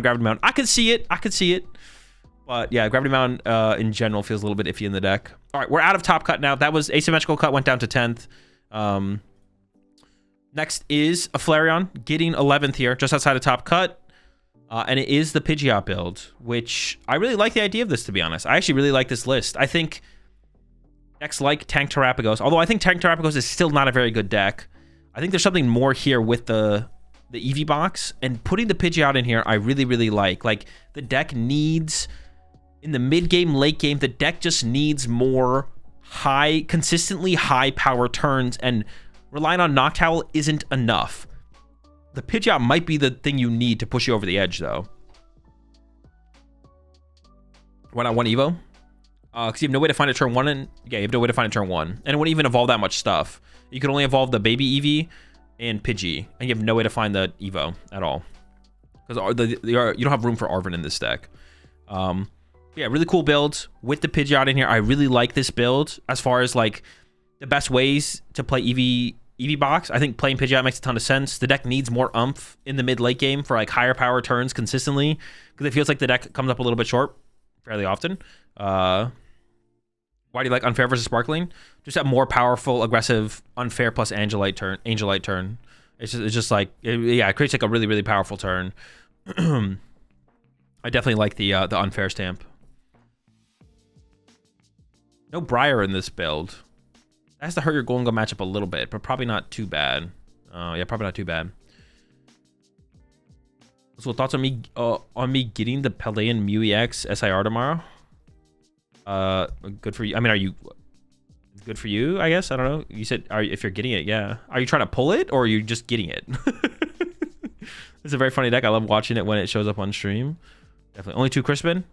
Gravity Mountain. I could see it. But yeah, Gravity Mountain in general feels a little bit iffy in the deck. All right, we're out of top cut now. That was asymmetrical cut, went down to 10th. Next is a Flareon, getting 11th here, just outside of top cut. And it is the Pidgeot build, which I really like the idea of this, to be honest. I actually really like this list. I think decks like Tank Terrapagos, although I think Tank Terrapagos is still not a very good deck. I think there's something more here with the Eevee box, and putting the Pidgeot in here, I really, really like. Like, the deck needs, in the mid-game, late game, the deck just needs more consistently high power turns, and relying on Noctowl isn't enough. The Pidgeot might be the thing you need to push you over the edge, though. Why not 1 Evo? Because you have no way to find a turn 1, and yeah, you have no way to find a turn 1. And it wouldn't even evolve that much stuff. You can only evolve the baby Eevee and Pidgey, and you have no way to find the Evo at all. Because you don't have room for Arven in this deck. Yeah, really cool build with the Pidgeot in here. I really like this build as far as like the best ways to play Eevee box. I think playing Pidgeot makes a ton of sense. The deck needs more umph in the mid-late game for like higher power turns consistently, because it feels like the deck comes up a little bit short fairly often. Why do you like Unfair versus Sparkling? Just a more powerful, aggressive, Unfair plus Angelite turn. It's just like, it creates like a really, really powerful turn. I definitely like the Unfair stamp. No Briar in this build. That has to hurt your Golden Gun matchup a little bit, but probably not too bad. Yeah, probably not too bad. So thoughts on me getting the Pelean Mew EX SIR tomorrow? Good for you. I mean, are you good for you? I guess I don't know. You said if you're getting it, yeah. Are you trying to pull it, or are you just getting it? It's a very funny deck. I love watching it when it shows up on stream. Definitely only 2 Crispin.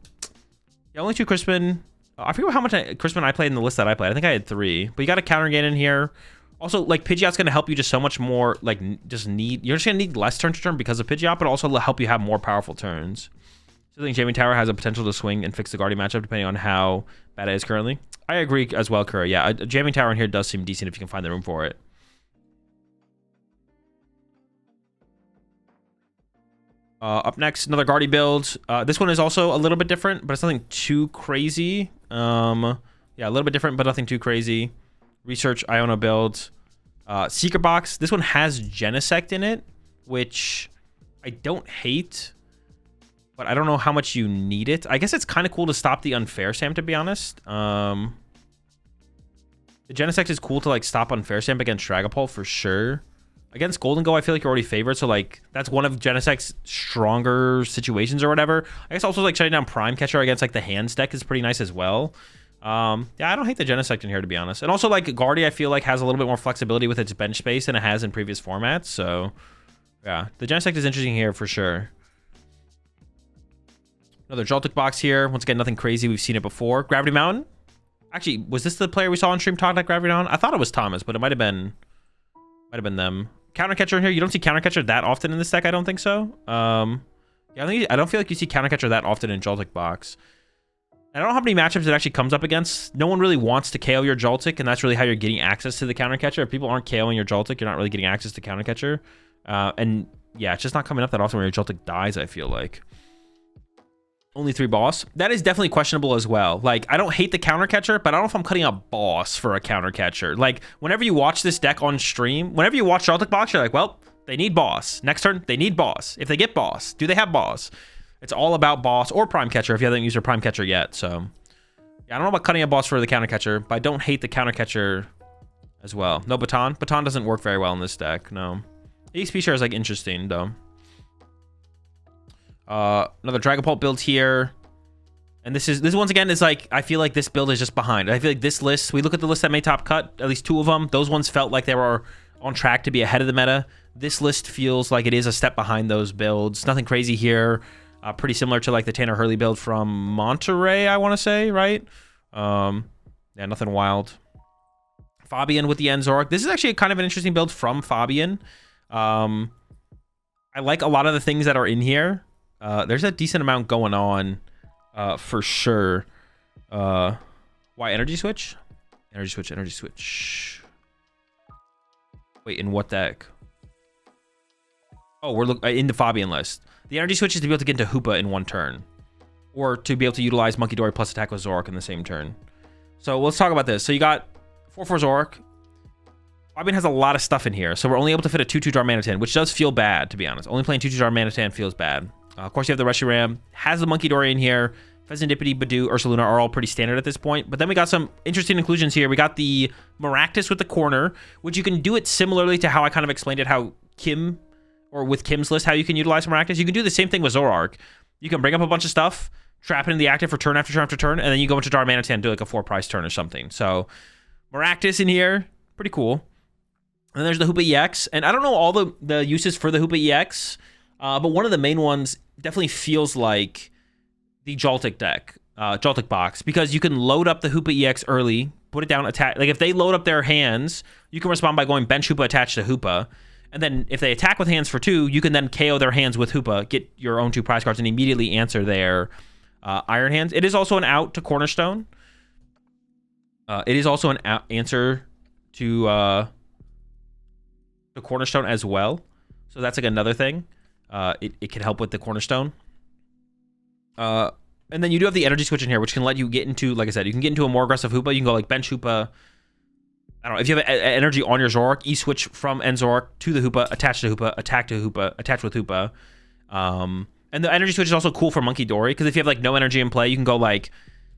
Yeah, only 2 Crispin. I forget how much Crispin I played in the list that I played. I think I had 3, but you got a counter gain in here. Also, like, Pidgeot's going to help you just so much more, like, you're just going to need less turn to turn because of Pidgeot, but also help you have more powerful turns. So I think Jamming Tower has a potential to swing and fix the Guardian matchup depending on how bad it is currently. I agree as well, Kura. Yeah, a Jamming Tower in here does seem decent if you can find the room for it. Up next, another Guardy build. This one is also a little bit different, but it's nothing too crazy. Yeah, a little bit different, but nothing too crazy. Research Iona build. Secret Box. This one has Genesect in it, which I don't hate, but I don't know how much you need it. I guess it's kind of cool to stop the unfair Sam, to be honest. The Genesect is cool to like stop unfair Sam against Dragapult for sure. Against Golden Go, I feel like you're already favored, so like that's one of Genesect's stronger situations or whatever. I guess also like shutting down Prime Catcher against like the hands deck is pretty nice as well. Yeah, I don't hate the Genesect in here, to be honest. And also like Guardy, I feel like has a little bit more flexibility with its bench space than it has in previous formats. So yeah, the Genesect is interesting here for sure. Another Joltik box here. Once again, nothing crazy. We've seen it before. Gravity Mountain. Actually, was this the player we saw on stream talking about Gravity Mountain? I thought it was Thomas, but it might have been them. Counter Catcher in here. You don't see Counter Catcher that often in this deck. I don't think so. Yeah, I don't feel like you see Counter Catcher that often in Joltik box. I don't know how many matchups it actually comes up against. No one really wants to KO your Joltik, and that's really how you're getting access to the Counter Catcher. If people aren't KOing your Joltik, you're not really getting access to Counter Catcher. And yeah, it's just not coming up that often where your Joltik dies, I feel like. Only 3 boss. That is definitely questionable as well. Like, I don't hate the Counter Catcher, but I don't know if I'm cutting a boss for a Counter Catcher. Like, whenever you watch this deck on stream, whenever you watch Joltik box, you're like, well, they need boss. Next turn, they need boss. If they get boss, do they have boss? It's all about boss or Prime Catcher if you haven't used your Prime Catcher yet. So, yeah, I don't know about cutting a boss for the Counter Catcher, but I don't hate the Counter Catcher as well. No Baton. Baton doesn't work very well in this deck, no. EXP share is, like, interesting, though. Another Dragapult build here. And this once again is like, I feel like this build is just behind. I feel like this list, we look at the list that made top cut, at least 2 of them. Those ones felt like they were on track to be ahead of the meta. This list feels like it is a step behind those builds. Nothing crazy here. Pretty similar to like the Tanner Hurley build from Monterey, I want to say, right? Yeah, nothing wild. Fabian with the Enzork. This is actually kind of an interesting build from Fabian. I like a lot of the things that are in here. There's a decent amount going on for sure. Why energy switch? Energy switch. Wait, in what deck? Oh, we're in the Fabian list. The energy switch is to be able to get into Hoopa in 1 turn. Or to be able to utilize Monkey Dory plus attack with Zork in the same turn. So let's talk about this. So you got 4/4 Zork. Fabian has a lot of stuff in here. So we're only able to fit a 2/2 Darmanitan, which does feel bad, to be honest. Only playing 2/2 Darmanitan feels bad. Of course, you have the Reshiram. Has the Monkey Dory in here. Pheasantipity, Badoo, Ursaluna are all pretty standard at this point. But then we got some interesting inclusions here. We got the Maractus with the corner, which you can do it similarly to how I kind of explained it, how Kim, or with Kim's list, how you can utilize Maractus. You can do the same thing with Zoroark. You can bring up a bunch of stuff, trap it in the active for turn after turn after turn, and then you go into Darmanitan and do like a 4-price turn or something. So Maractus in here, pretty cool. And then there's the Hoopa EX. And I don't know all the uses for the Hoopa EX, but one of the main ones definitely feels like the Joltik deck, Joltik box, because you can load up the Hoopa EX early, put it down, attack. Like if they load up their hands, you can respond by going bench Hoopa attached to Hoopa. And then if they attack with hands for 2, you can then KO their hands with Hoopa, get your own 2 prize cards, and immediately answer their Iron Hands. It is also an out to Cornerstone. It is also an answer to Cornerstone as well. So that's like another thing. It can help with the Cornerstone. And then you do have the energy switch in here, which can let you get into, like I said, you can get into a more aggressive Hoopa. You can go like bench Hoopa. I don't know, if you have energy on your Zoroark, E-switch from Enzork to the Hoopa, attach to Hoopa, attack to Hoopa, attach with Hoopa. And the energy switch is also cool for Monkey Dory, because if you have like no energy in play, you can go like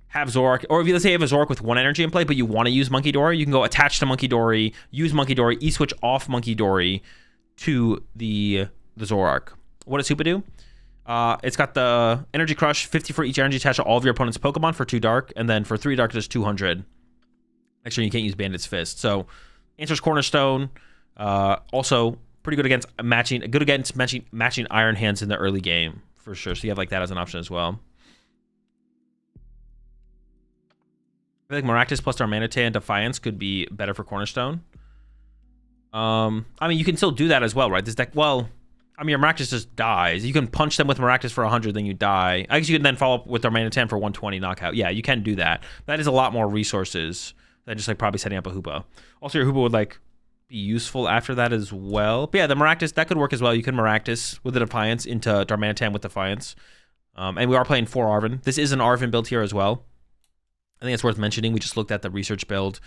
have Zoroark, or if you, let's say you have a Zoroark with 1 energy in play, but you want to use Monkey Dory, you can go attach to Monkey Dory, use Monkey Dory, E-switch off Monkey Dory to the Zoroark. What does Hoopa do? It's got the Energy Crush, 50 for each energy attached to all of your opponent's Pokemon for 2 dark, and then for 3 dark, there's 200. Make sure you can't use Bandit's Fist. So, answers Cornerstone. Also, pretty good against matching Iron Hands in the early game, for sure. So, you have like that as an option as well. I feel like Maractus plus Darmanitan and Defiance could be better for Cornerstone. I mean, you can still do that as well, right? This deck, well, I mean, your Maractus just dies. You can punch them with Maractus for 100, then you die. I guess you can then follow up with Darmanitan for 120 knockout. Yeah, you can do that. That is a lot more resources than just like probably setting up a Hoopa. Also, your Hoopa would like be useful after that as well. But yeah, the Maractus, that could work as well. You can Maractus with the Defiance into Darmanitan with Defiance. And we are playing 4 Arven. This is an Arven build here as well. I think it's worth mentioning. We just looked at the research build.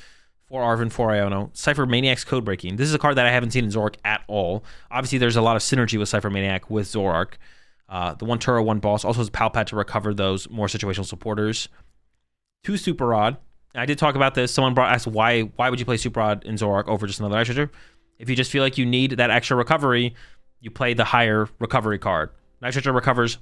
4 Arven, 4 Iono. Cypher Maniac's Code Breaking. This is a card that I haven't seen in Zoroark at all. Obviously, there's a lot of synergy with Cypher Maniac with Zoroark. The 1 Turo, 1 Boss. Also has Palpad to recover those more situational supporters. 2 Super Rod. I did talk about this. Someone asked why would you play Super Rod in Zoroark over just another Night Treasure? If you just feel like you need that extra recovery, you play the higher recovery card. Night Treasure recovers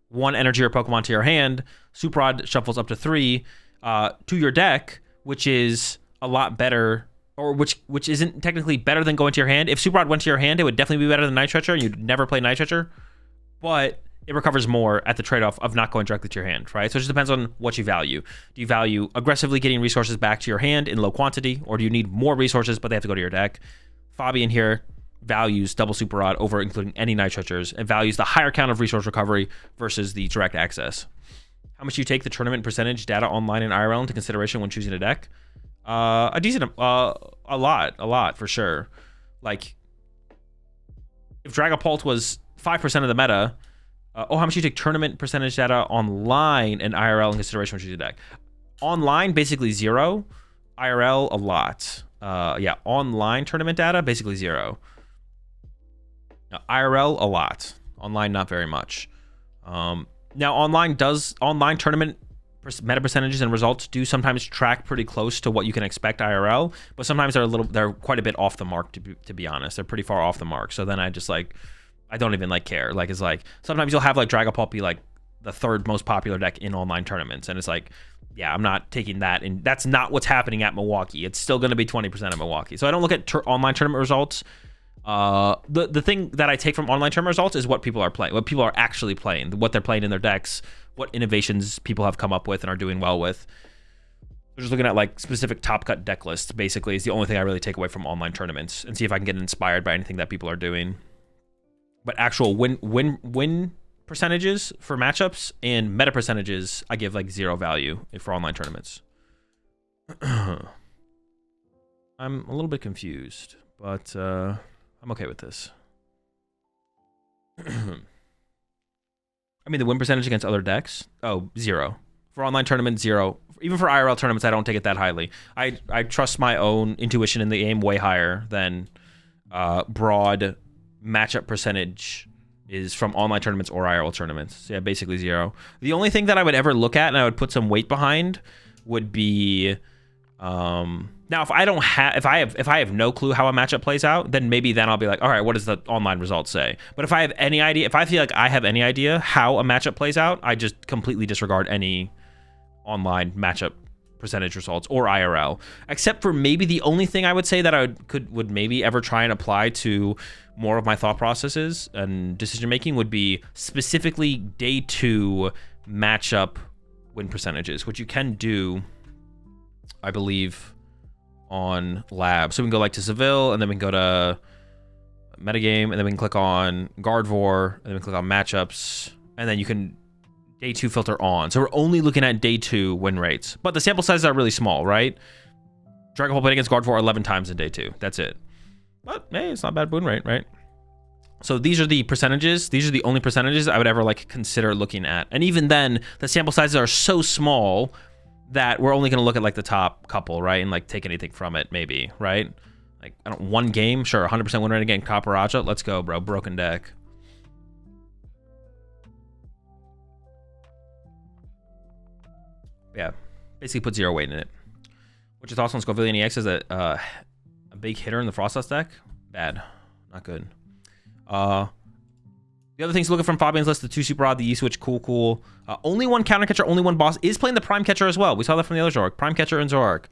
1 energy or Pokemon to your hand. Super Rod shuffles up to 3 to your deck, which is a lot better, or which isn't technically better than going to your hand. If Super Rod went to your hand, it would definitely be better than Night Treasure, and you'd never play Night Treasure, but it recovers more at the trade-off of not going directly to your hand, right? So it just depends on what you value. Do you value aggressively getting resources back to your hand in low quantity, or do you need more resources, but they have to go to your deck? Fabian here values double Super Rod over including any Night Treasures, and values the higher count of resource recovery versus the direct access. How much do you take the tournament percentage data online and IRL into consideration when choosing a deck? A decent, a lot for sure. Like, if Dragapult was 5% of the meta, how much do you take tournament percentage data online and IRL in consideration when choosing a deck? Online, basically 0. IRL, a lot. Yeah, online tournament data, basically 0. IRL, a lot. Online, not very much. Now, online tournament meta percentages and results do sometimes track pretty close to what you can expect IRL, but sometimes they're quite a bit off the mark, to be honest. They're pretty far off the mark. So then I don't even like care. Like, it's like sometimes you'll have like Dragapult be like the 3rd most popular deck in online tournaments, and it's like, yeah, I'm not taking that, and that's not what's happening at Milwaukee. It's still going to be 20% at Milwaukee. So I don't look at online tournament results. The thing that I take from online tournament results is what people are playing, what people are actually playing, what they're playing in their decks, what innovations people have come up with and are doing well with. We're just looking at like specific top cut deck lists, basically, is the only thing I really take away from online tournaments, and see if I can get inspired by anything that people are doing. But actual win percentages for matchups and meta percentages, I give like 0 value for online tournaments. I'm a little bit confused, but I'm okay with this. I mean, the win percentage against other decks? Oh, 0. For online tournaments, 0. Even for IRL tournaments, I don't take it that highly. I trust my own intuition in the game way higher than broad matchup percentage is from online tournaments or IRL tournaments. So yeah, basically 0. The only thing that I would ever look at and I would put some weight behind would be now if I have no clue how a matchup plays out, then I'll be like, all right, what does the online results say? But if I have any idea, if I feel like I have any idea how a matchup plays out, I just completely disregard any online matchup percentage results or IRL, except for maybe the only thing I would say that I would maybe ever try and apply to more of my thought processes and decision making would be specifically day 2 matchup win percentages, which you can do, I believe, on lab. So we can go like to Seville, and then we can go to metagame, and then we can click on Gardevoir, and then we can click on matchups, and then you can day 2 filter on. So we're only looking at day 2 win rates, but the sample sizes are really small, right? Dragapult played against Gardevoir 11 times in day 2. That's it. But hey, it's not a bad win rate, right? So these are the percentages. These are the only percentages I would ever like consider looking at. And even then, the sample sizes are so small that we're only going to look at like the top couple, right? And like take anything from it, maybe, right? Like, I don't, one game, sure, 100% win rate against Copperajah. Let's go, bro. Broken deck. Yeah, basically put 0 weight in it. What's your thoughts on Scovillian EX as a big hitter in the Frostdust deck? Bad. Not good. The other things looking from Fabian's list, the 2 Super Rod, the E-Switch, cool. Only 1 counter catcher, only 1 boss is playing the Prime Catcher as well. We saw that from the other Zoroark. Prime Catcher and Zoroark.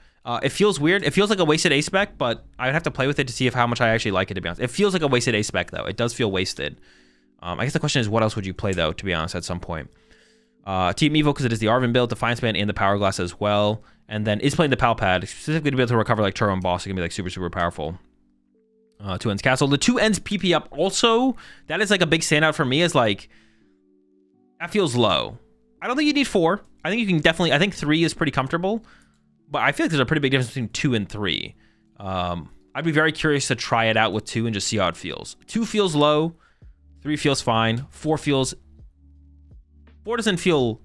It feels weird. It feels like a wasted ace spec, but I would have to play with it to see how much I actually like it, to be honest. It feels like a wasted ace spec, though. It does feel wasted. I guess the question is, what else would you play, though, to be honest, at some point? Team Evo, because it is the Arven build, Defiance Band, and the Power Glass as well. And then is playing the Palpad, specifically to be able to recover like Turo and Boss. It can be like super, super powerful. Two ends castle. The two ends PP up also, that is like a big standout for me, is like, that feels low. I don't think you need 4. I think you can definitely, I think 3 is pretty comfortable, but I feel like there's a pretty big difference between 2 and 3. I'd be very curious to try it out with 2 and just see how it feels. 2 feels low, 3 feels fine, 4 doesn't feel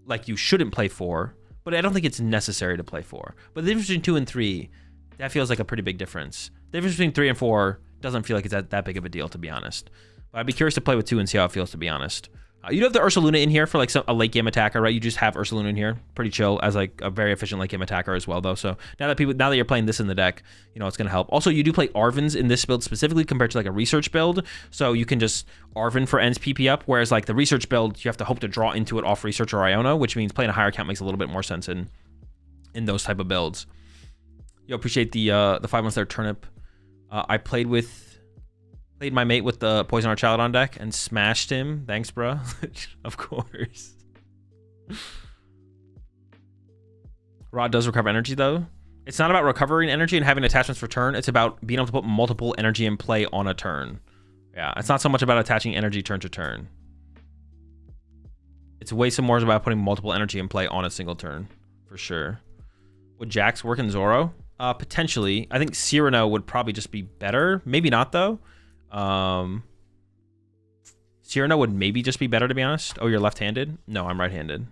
like you shouldn't play 4, but I don't think it's necessary to play 4. But the difference between 2 and 3, that feels like a pretty big difference. The difference between 3 and 4 doesn't feel like it's that big of a deal, to be honest. But I'd be curious to play with 2 and see how it feels, to be honest. You do have the Ursaluna in here for like a late game attacker, right? You just have Ursaluna in here, pretty chill, as like a very efficient late game attacker as well, though. So now that you're playing this in the deck, you know it's gonna help. Also, you do play Arvins in this build specifically compared to like a research build, so you can just Arvin for ends PP up. Whereas like the research build, you have to hope to draw into it off research or Iono, which means playing a higher count makes a little bit more sense in those type of builds. You appreciate the 5 months there turnip. I played my mate with the Poison Art Chaladon deck and smashed him. Thanks, bro. Of course. Rod does recover energy, though. It's not about recovering energy and having attachments for turn. It's about being able to put multiple energy in play on a turn. Yeah, it's not so much about attaching energy turn to turn. It's way some more about putting multiple energy in play on a single turn, for sure. Would Jax work in Zoro? Potentially. I think Cyrano would probably just be better. Maybe not, though. Cyrano would maybe just be better, to be honest. Oh, you're left-handed? No, I'm right-handed.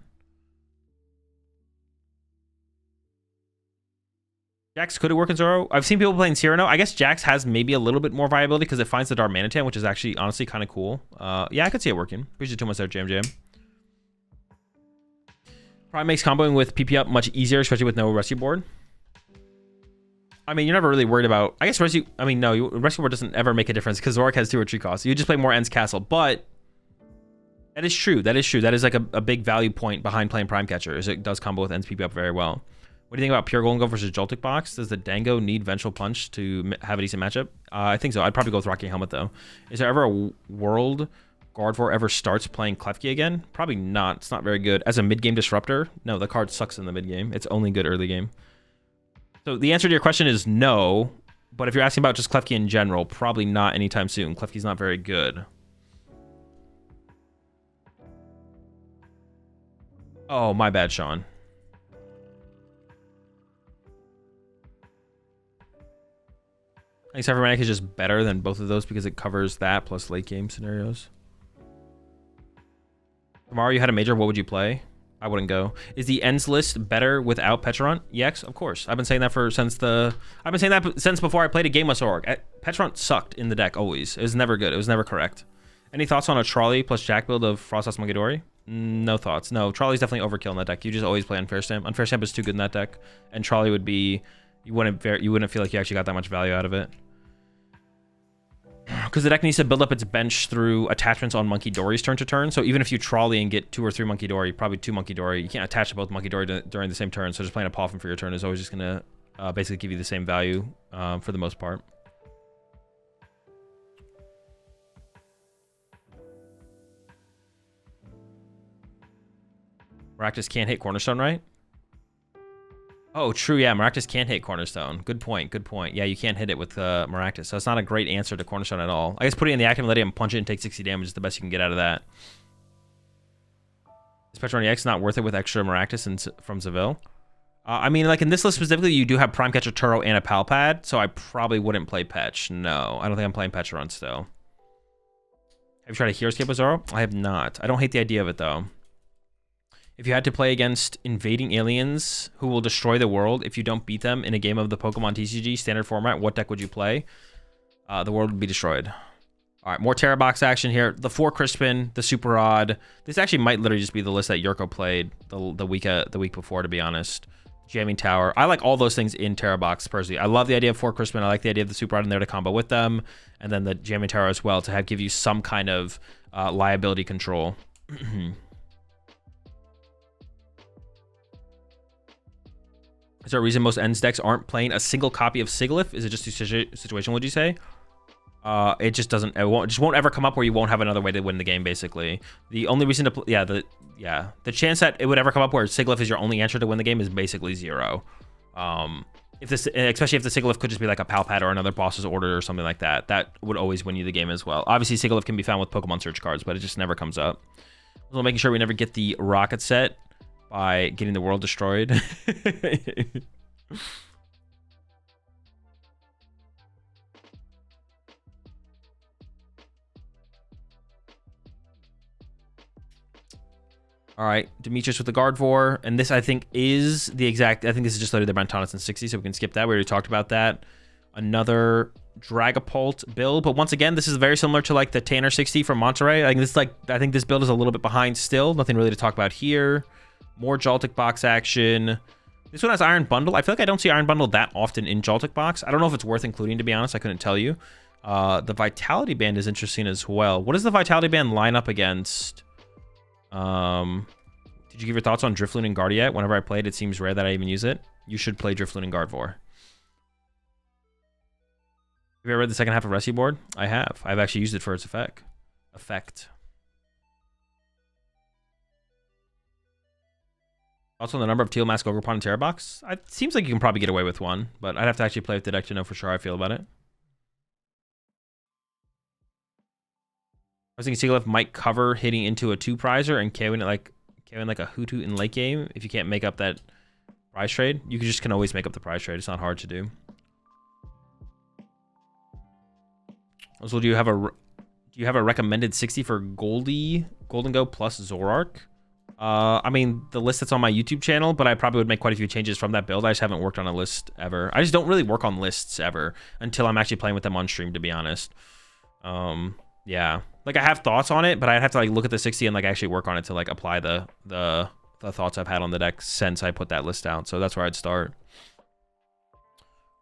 Jax could work in Zoro. I've seen people playing Cyrano. I guess Jax has maybe a little bit more viability because it finds the Darmanitan, which is actually honestly kind of cool. Yeah, I could see it working. Appreciate 2 months there, Jam. Probably makes comboing with PP up much easier, especially with no rescue board. I mean, you're never really worried about... I guess rescue... I mean, no, rescue board doesn't ever make a difference because Zorak has 2 retreat costs. You just play more ends castle, but... That is true. That is true. That is like a big value point behind playing Prime Catcher, is it does combo with ends PP up very well. What do you think about Pure Golden Go versus Joltik Box? Does the Dango need Vengeful Punch to have a decent matchup? I think so. I'd probably go with Rocky Helmet, though. Is there ever a world Gardevoir ever starts playing Klefki again? Probably not. It's not very good. As a mid-game disruptor? No, the card sucks in the mid-game. It's only good early game. So the answer to your question is no, but if you're asking about just Klefki in general, probably not anytime soon. Klefki's not very good. Oh, my bad, Sean. I think Cybermanic is just better than both of those because it covers that plus late game scenarios. Tomorrow you had a major, what would you play? I wouldn't go. Is the ends list better without Pecharunt? Yes, of course. I've been saying that since before I played a game with Zorg. Pecharunt sucked in the deck always. It was never good. It was never correct. Any thoughts on a Trolley plus Jack build of Frostos Monkey Dory? No thoughts. No, Trolley's definitely overkill in that deck. You just always play Unfair Stamp. Unfair Stamp is too good in that deck, and Trolley would be you wouldn't feel like you actually got that much value out of it. Because the deck needs to build up its bench through attachments on Monkey Dory's turn to turn. So even if you Trolley and get 2 or 3 Monkey Dory, probably 2 Monkey Dory, you can't attach to both Monkey Dory during the same turn. So just playing a Poffin for your turn is always just going to basically give you the same value for the most part. Maractus can't hit Cornerstone, right? Oh, true. Yeah, Maractus can't hit Cornerstone. Good point. Good point. Yeah, you can't hit it with Maractus. So it's not a great answer to Cornerstone at all. I guess putting it in the active and letting him punch it and take 60 damage is the best you can get out of that. Is Pecharunt EX not worth it with extra Maractus from Seville? I mean, like in this list specifically, you do have Prime Catcher, Turo, and a Palpad, so I probably wouldn't play Pech. No, I don't think I'm playing Pecharunt still. Have you tried a Hero Escape with Zoro? I have not. I don't hate the idea of it, though. If you had to play against invading aliens who will destroy the world if you don't beat them in a game of the PokemonTCG standard format, what deck would you play? The world would be destroyed. All right, more Terra Box action here. The 4 Crispin, the Super Odd. This actually might literally just be the list that Yurko played the week before, to be honest. Jamming Tower. I like all those things in Terra Box personally. I love the idea of 4 Crispin. I like the idea of the Super Odd in there to combo with them, and then the Jamming Tower as well to give you some kind of liability control. Is there a reason most ends decks aren't playing a single copy of Sigilyph? Is it just a situation, would you say? It just doesn't, it won't ever come up where you won't have another way to win the game, basically. The only reason to play, the chance that it would ever come up where Sigilyph is your only answer to win the game is basically 0. if this, especially if the Sigilyph could just be like a Palpat or another boss's order or something like that, that would always win you the game as well. Obviously, Sigilyph can be found with Pokemon search cards, but it just never comes up. So making sure we never get the rocket set by getting the world destroyed. All right, Demetrius with the Gardevoir, and this I think is the exact. I think this is just loaded the Brontonis in 60, so we can skip that. We already talked about that. Another Dragapult build, but once again, this is very similar to like the Tanner 60 from Monterey. I think this build is a little bit behind still. Nothing really to talk about here. More Jaltic box action. This one has Iron Bundle. I feel like I don't see Iron Bundle that often in Jaltic box. I don't know if it's worth including, to be honest. I couldn't tell you. The Vitality Band is interesting as well. What does the Vitality Band line up against? Did you give your thoughts on Drifloon and Gardevoir? Whenever I played, it seems rare that I even use it. You should play Drifloon and Gardevoir. Have you ever read the second half of Rescue Board? I have. I've actually used it for its effect. Also, the number of Teal Mask, Ogerpon, and Terra Box. It seems like you can probably get away with one, but I'd have to actually play with the deck to know for sure how I feel about it. I was thinking Sigilyph might cover hitting into a 2-prizer and KOing it like a Hoothoot in late game. If you can't make up that prize trade, you can always make up the prize trade. It's not hard to do. Also, do you have a recommended 60 for Golden Go plus Zoroark? I mean, the list that's on my YouTube channel, but I probably would make quite a few changes from that build. I just haven't worked on a list ever. I just don't really work on lists ever until I'm actually playing with them on stream, to be honest. Yeah, like I have thoughts on it, but I'd have to like look at the 60 and like actually work on it to like apply the thoughts I've had on the deck since I put that list out. So that's where I'd start.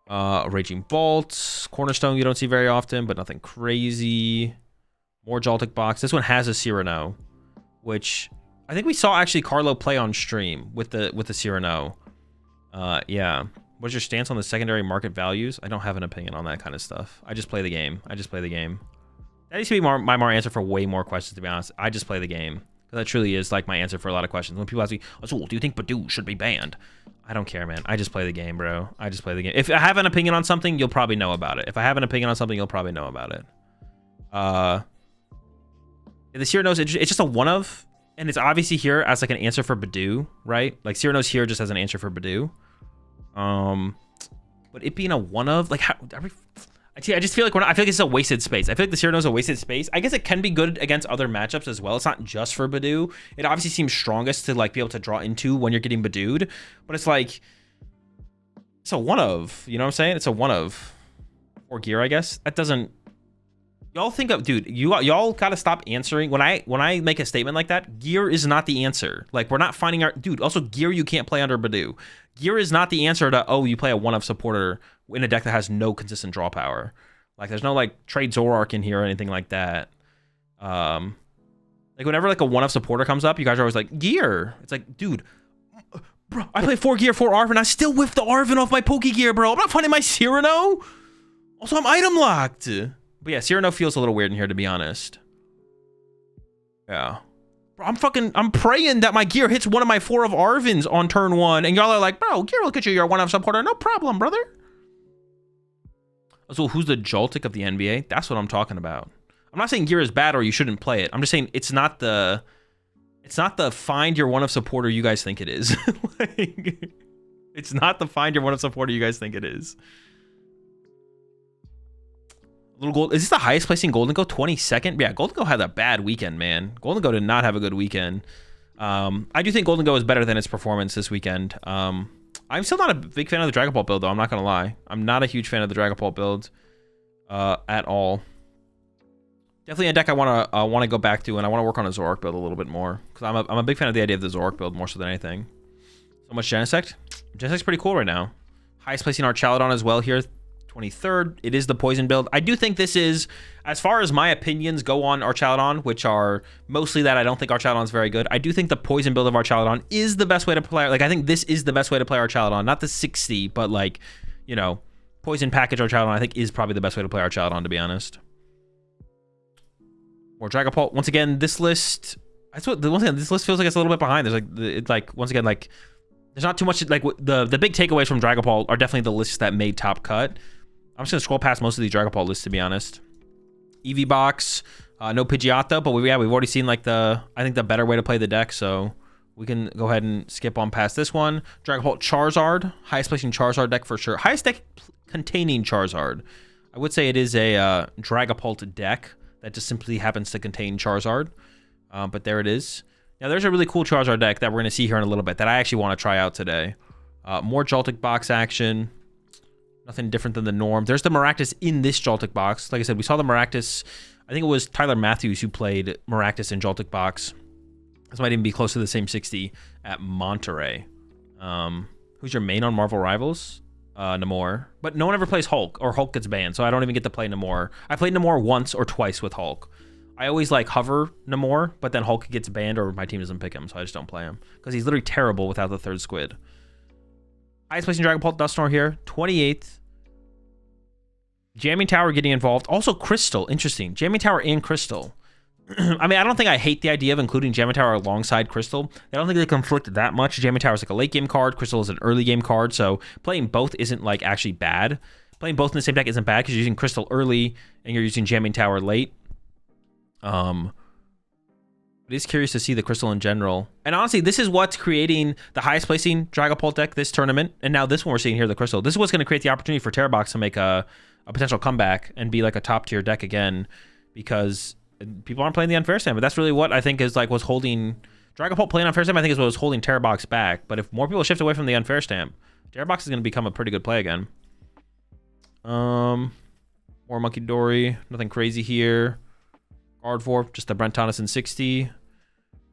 Raging Bolt, Cornerstone you don't see very often, but nothing crazy. More Jaltic box. This one has a Cyrano, which I think we saw actually Carlo play on stream with the Cyrano. Yeah. What's your stance on the secondary market values? I don't have an opinion on that kind of stuff. I just play the game. That needs to be my answer for way more questions, to be honest. I just play the game. Because that truly is like my answer for a lot of questions. When people ask me, Azul, do you think Badoo should be banned? I don't care, man. I just play the game, bro. I just play the game. If I have an opinion on something, you'll probably know about it. If I have an opinion on something, you'll probably know about it. The Cyrano's, it's just a one of, and it's obviously here as like an answer for Badoo, right? Like Cyrano's here just as an answer for Badoo. But it being a one of, like, how are we... I just feel like I feel like it's a wasted space. I feel like the Cyrano's a wasted space. I guess it can be good against other matchups as well. It's not just for Badoo. It obviously seems strongest to like be able to draw into when you're getting Badooed, but it's like it's a one of. You know what I'm saying? It's a one of. Or gear, I guess. That doesn't. Y'all think of, dude. Y'all gotta stop answering when I make a statement like that. Gear is not the answer. Like we're not finding our dude. Also, gear you can't play under Badoo. Gear is not the answer to you play a one of supporter in a deck that has no consistent draw power. Like there's no like trade Zoroark in here or anything like that. Like whenever like a one of supporter comes up, you guys are always like gear. It's like, dude, bro, I play 4 gear, 4 Arven. I still whiff the Arven off my Pokegear, bro. I'm not finding my Cyrano. Also, I'm item locked. But yeah, Cyrano feels a little weird in here, to be honest. Yeah. Bro, I'm praying that my gear hits one of my 4 of Arvens on turn 1. And y'all are like, bro, gear, look at you. You're one of supporter. No problem, brother. So who's the Jaltic of the NBA? That's what I'm talking about. I'm not saying gear is bad or you shouldn't play it. I'm just saying it's not the find your one of supporter you guys think it is. Like, it's not the find your one of supporter you guys think it is. Little gold. Is this the highest placing Golden Go? 22nd? Yeah, Golden Go had a bad weekend, man. Golden Go did not have a good weekend. I do think Golden Go is better than its performance this weekend. I'm still not a big fan of the Dragapult build, though. I'm not going to lie. I'm not a huge fan of the Dragapult build at all. Definitely a deck I want to go back to, and I want to work on a Zoroark build a little bit more. Because I'm a big fan of the idea of the Zoroark build more so than anything. So much Genesect. Genesect's pretty cool right now. Highest placing Archaludon as well here. 23rd. It is the poison build. I do think this is, as far as my opinions go on Archaludon, which are mostly that I don't think Archaludon is very good. I do think the poison build of Archaludon is the best way to play. Like, I think this is the best way to play Archaludon. Not the 60, but like, you know, poison package Archaludon, I think is probably the best way to play Archaludon, to be honest. Or Dragapult. Once again, this list, this list feels like it's a little bit behind. There's like, once again, like, there's not too much, like, the big takeaways from Dragapult are definitely the lists that made top cut. I'm just gonna scroll past most of these Dragapult lists, to be honest. EV box, no Pidgeotto, but we've already seen like I think the better way to play the deck, so we can go ahead and skip on past this one. Dragapult Charizard, highest placing Charizard deck for sure. Highest deck containing Charizard. I would say it is a Dragapult deck that just simply happens to contain Charizard, but there it is. Now there's a really cool Charizard deck that we're gonna see here in a little bit that I actually want to try out today. More Joltik box action. Nothing different than the norm. There's the Maractus in this Joltik box. Like I said, we saw the Maractus. I think it was Tyler Matthews who played Maractus in Joltik box. This might even be close to the same 60 at Monterey. Who's your main on Marvel Rivals? Namor. But no one ever plays Hulk, or Hulk gets banned, so I don't even get to play Namor. I played Namor once or twice with Hulk. I always like hover Namor, but then Hulk gets banned or my team doesn't pick him, so I just don't play him. Because he's literally terrible without the third squid. Highest placing Dragapult Dusknoir here, 28th. Jamming Tower getting involved. Also Crystal, interesting. Jamming Tower and Crystal. I mean, I don't think I hate the idea of including Jamming Tower alongside Crystal. I don't think they conflict that much. Jamming Tower is like a late game card. Crystal is an early game card, so playing both isn't like actually bad. Playing both in the same deck isn't bad because you're using Crystal early and you're using Jamming Tower late. It is curious to see the Crystal in general. And honestly, this is what's creating the highest placing Dragapult deck this tournament. And now this one we're seeing here, the Crystal. This is what's going to create the opportunity for Terrorbox to make a potential comeback and be like a top tier deck again, because people aren't playing the Unfair Stand. But that's really what I think is like what's holding Dragapult playing Unfair Stand. I think is what was holding Terrorbox back. But if more people shift away from the Unfair Stamp, Terrorbox is going to become a pretty good play again. More Monkey Dory. Nothing crazy here. Guardvorp, just the Brent Tonneson 60.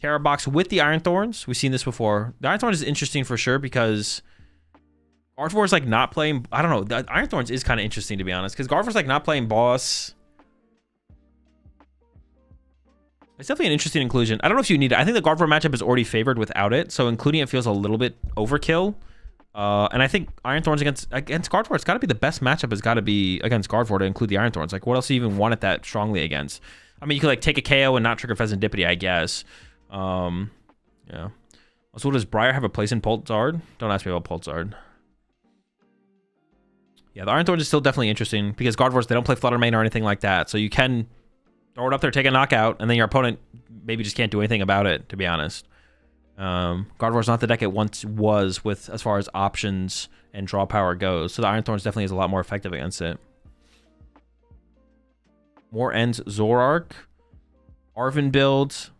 Terrorbox with the Iron Thorns. We've seen this before. The Iron Thorns is interesting for sure because Guardvorp is like not playing. I don't know. The Iron Thorns is kind of interesting, to be honest, because Guardvorp's like not playing boss. It's definitely an interesting inclusion. I don't know if you need it. I think the Guardvorp matchup is already favored without it, so including it feels a little bit overkill. And I think Iron Thorns against Guardvorp, it's got to be the best matchup. Has got to be against Guardvorp to include the Iron Thorns. Like, what else do you even want it that strongly against? I mean, you could like take a KO and not trigger Pheasantipity, I guess. Yeah. Also, does Briar have a place in Pultzard? Don't ask me about Pultzard. Yeah, the Iron Thorns is still definitely interesting because Guardvorps, they don't play Fluttermane or anything like that. So you can throw it up there, take a knockout, and then your opponent maybe just can't do anything about it, to be honest. Guardvorp's not the deck it once was with as far as options and draw power goes. So the Iron Thorns definitely is a lot more effective against it. More ends Zorark. Arvin build.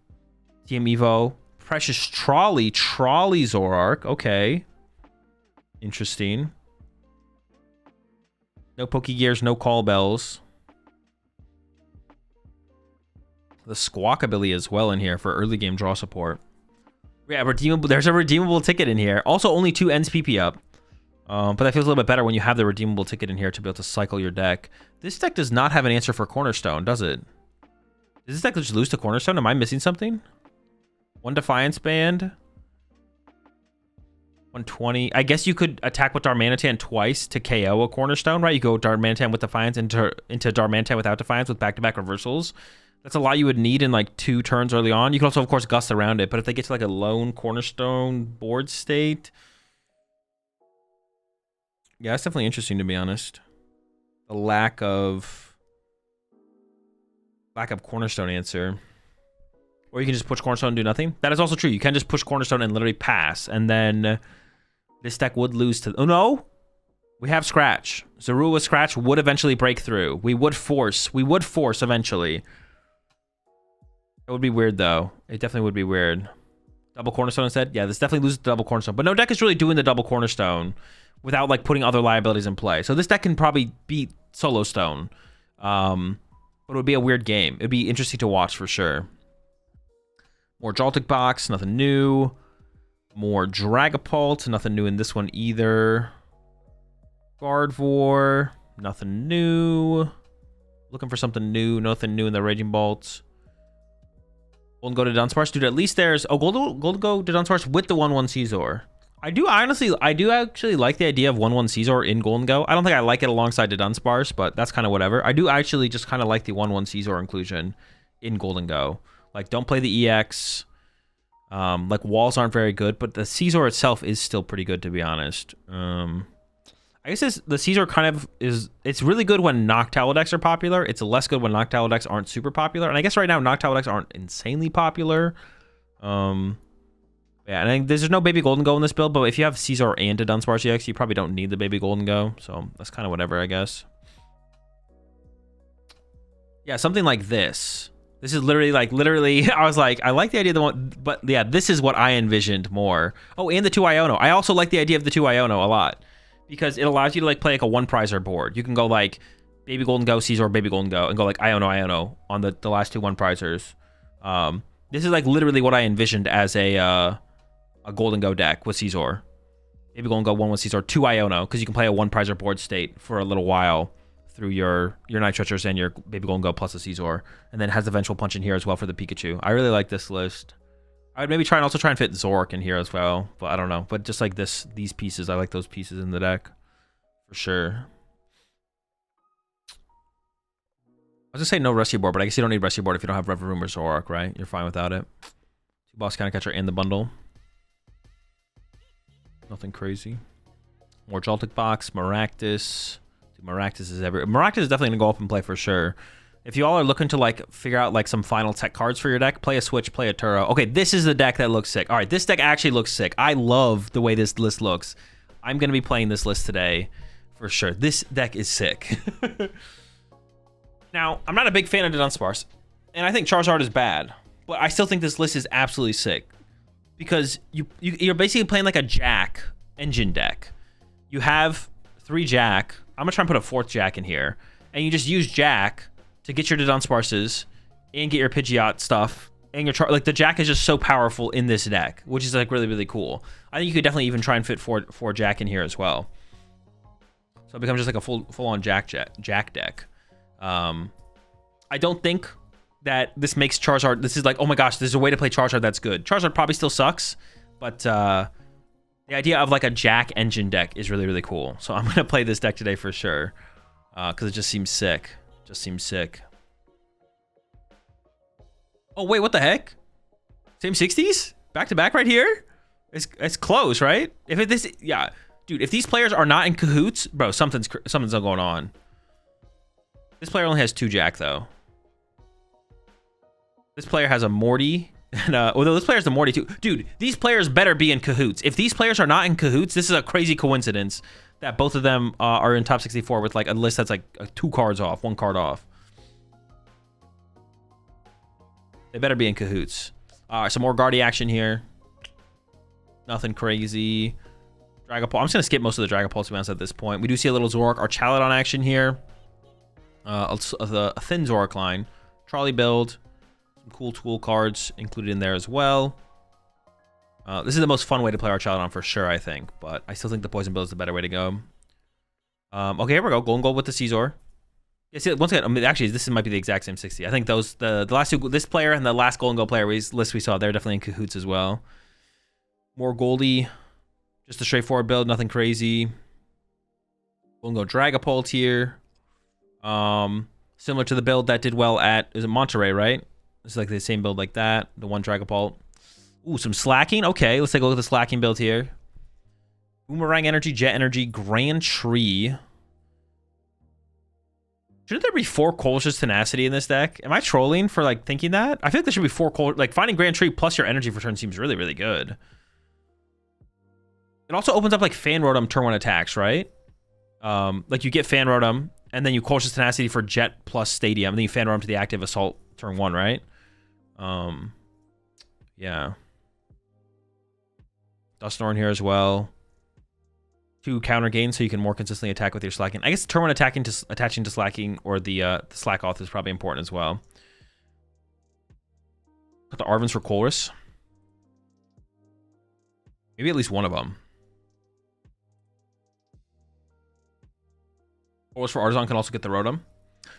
TM Evo. Precious Trolley Zorark. Okay. Interesting. No Pokegears, no Call Bells. The Squawkabilly as well in here for early game draw support. Yeah, redeemable. There's a redeemable ticket in here. Also, only 2 ends PP up. But that feels a little bit better when you have the redeemable ticket in here to be able to cycle your deck. This deck does not have an answer for Cornerstone, does it? Does this deck just lose to Cornerstone? Am I missing something? 1 Defiance Band. 120. I guess you could attack with Darmanitan twice to KO a Cornerstone, right? You go Darmanitan with Defiance into Darmanitan without Defiance with back-to-back reversals. That's a lot you would need in like 2 turns early on. You can also, of course, Gust around it. But if they get to like a lone Cornerstone board state... Yeah, it's definitely interesting, to be honest. The lack of Cornerstone answer. Or you can just push Cornerstone and do nothing. That is also true. You can just push Cornerstone and literally pass. And then this deck would lose to... Oh, no! We have Scratch. Zorua with Scratch would eventually break through. We would force eventually. It would be weird, though. It definitely would be weird. Double Cornerstone instead? Yeah, this definitely loses the double Cornerstone. But no deck is really doing the double Cornerstone without like putting other liabilities in play. So this deck can probably beat Solo Stone. But it would be a weird game. It'd be interesting to watch for sure. More Joltik box, nothing new. More Dragapult, nothing new in this one either. Guardvorp, nothing new. Looking for something new, nothing new in the Raging Bolt. Golden Go to Dunsparce, dude. At least there's Golden Go to Dunsparce with the 1/1 Caesar. I do actually like the idea of 1/1 Caesar in Golden Go. I don't think I like it alongside the Dunsparce, but that's kind of whatever. I do actually just kind of like the 1/1 Caesar inclusion in Golden Go. Like, don't play the EX. Like walls aren't very good, but the Caesar itself is still pretty good, to be honest. I guess the Caesar kind of is, it's really good when Noctowl decks are popular. It's less good when Noctowl decks aren't super popular. And I guess right now Noctowl decks aren't insanely popular. Yeah, and I think there's no Baby Golden Go in this build, but if you have Caesar and a Dunsparce EX, you probably don't need the Baby Golden Go. So that's kind of whatever, I guess. Yeah, something like this. This is literally I was like, I like the idea of the one, but yeah, this is what I envisioned more. Oh, and the 2 Iono. I also like the idea of the 2 Iono a lot because it allows you to like play like a one prizer board. You can go like Baby Golden Go, Caesar, Baby Golden Go, and go like Iono on the last two one prizers. This is like literally what I envisioned as a Golden Go deck with Caesar. Baby Golden Go 1 with Caesar, 2 Iono, because you can play a one prizer board state for a little while through your Night Treacherous and your Baby Golden Go plus a Caesar, and then has the Vengeful Punch in here as well for the Pikachu. I really like this list. I would maybe try and fit Zoroark in here as well, but I don't know. But just like these pieces, I like those pieces in the deck for sure. I was gonna say no Rescue Board, but I guess you don't need Rescue Board if you don't have Revavroom or Zoroark, right? You're fine without it. 2 Boss Counter Catcher in the bundle. Nothing crazy. More Joltik Box, Maractus. Maractus is Maractus is definitely gonna go up and play for sure. If you all are looking to like figure out like some final tech cards for your deck, play a Switch, play a Turo. Okay, this is the deck that looks sick. All right, this deck actually looks sick. I love the way this list looks. I'm gonna be playing this list today for sure. This deck is sick. Now, I'm not a big fan of the Dunsparce, and I think Charizard is bad, but I still think this list is absolutely sick because you're basically playing like a Jack engine deck. You have 3 Jack. I'm gonna try and put a 4th Jack in here, and you just use Jack to get your Dunsparces and get your Pidgeot stuff, and your like the Jack is just so powerful in this deck, which is like really, really cool. I think you could definitely even try and fit 4 Jack in here as well, so it becomes just like a full-on Jack deck. I don't think that this makes Charizard. This is like, oh my gosh, there's a way to play Charizard that's good. Charizard probably still sucks, but the idea of like a Jack engine deck is really, really cool. So I'm gonna play this deck today for sure, because it just seems sick. Oh wait, what the heck? Same 60s? Back to back right here? It's close, right? Yeah, dude. If these players are not in cahoots, bro, something's going on. This player only has 2 Jack though. This player has a Morty. And, although this player has the Morty too. Dude, these players better be in cahoots. If these players are not in cahoots, this is a crazy coincidence that both of them are in top 64 with like a list that's like 2 cards off, 1 card off. They better be in cahoots. All right, some more Guardy action here. Nothing crazy. Dragapult. I'm just going to skip most of the Dragapult, to be honest, at this point. We do see a little Zoroark. Our Chaladon action here. A thin Zoroark line. Trolley build. Some cool tool cards included in there as well. This is the most fun way to play our Chaladon for sure, I think. But I still think the Poison build is the better way to go. Okay, here we go. Golden Gold with the Caesar. Yeah, see, once again, I mean, actually, this might be the exact same 60. I think the last 2, this player and the last Golden Gold player list we saw, they're definitely in cahoots as well. More Goldie. Just a straightforward build, nothing crazy. Golden Gold Dragapult here. Similar to the build that did well is it Monterey, right? It's like the same build like that. The 1 Dragapult. Ooh, some Slacking. Okay, let's take a look at the Slacking build here. Boomerang Energy, Jet Energy, Grand Tree. Shouldn't there be 4 Colch's Tenacity in this deck? Am I trolling for like thinking that? I feel like there should be 4 Colch's. Like finding Grand Tree plus your energy for turn seems really, really good. It also opens up like Fan Rotom turn 1 attacks, right? Like you get Fan Rotom, and then you Colch's Tenacity for Jet plus Stadium, and then you Fan Rotom to the active Assault turn 1, right? Yeah. Dusknoir here as well. 2 counter gains, so you can more consistently attack with your Slacking. I guess turn 1 attaching to Slacking or the Slack Off is probably important as well. Put the Arvins for Colress. Maybe at least one of them. Colress for Artisan can also get the Rotom.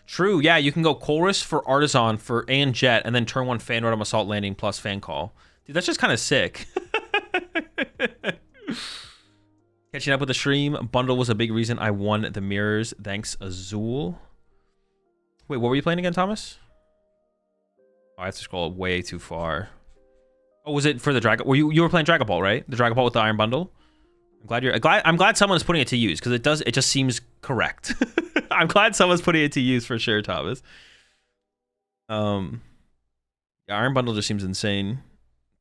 True, yeah, you can go Colress for Artisan and Jet, and then turn 1 Fan Rotom Assault Landing plus Fan Call. Dude, that's just kind of sick. Catching up with the stream. Bundle was a big reason I won the mirrors. Thanks, Azul. Wait, what were you playing again, Thomas? Oh, I have to scroll way too far. Oh, was it for the Dragon? Were you were playing Dragapult, right? The Dragapult with the Iron Bundle. I'm glad someone is putting it to use because it just seems correct. I'm glad someone's putting it to use for sure, Thomas. Yeah, Iron Bundle just seems insane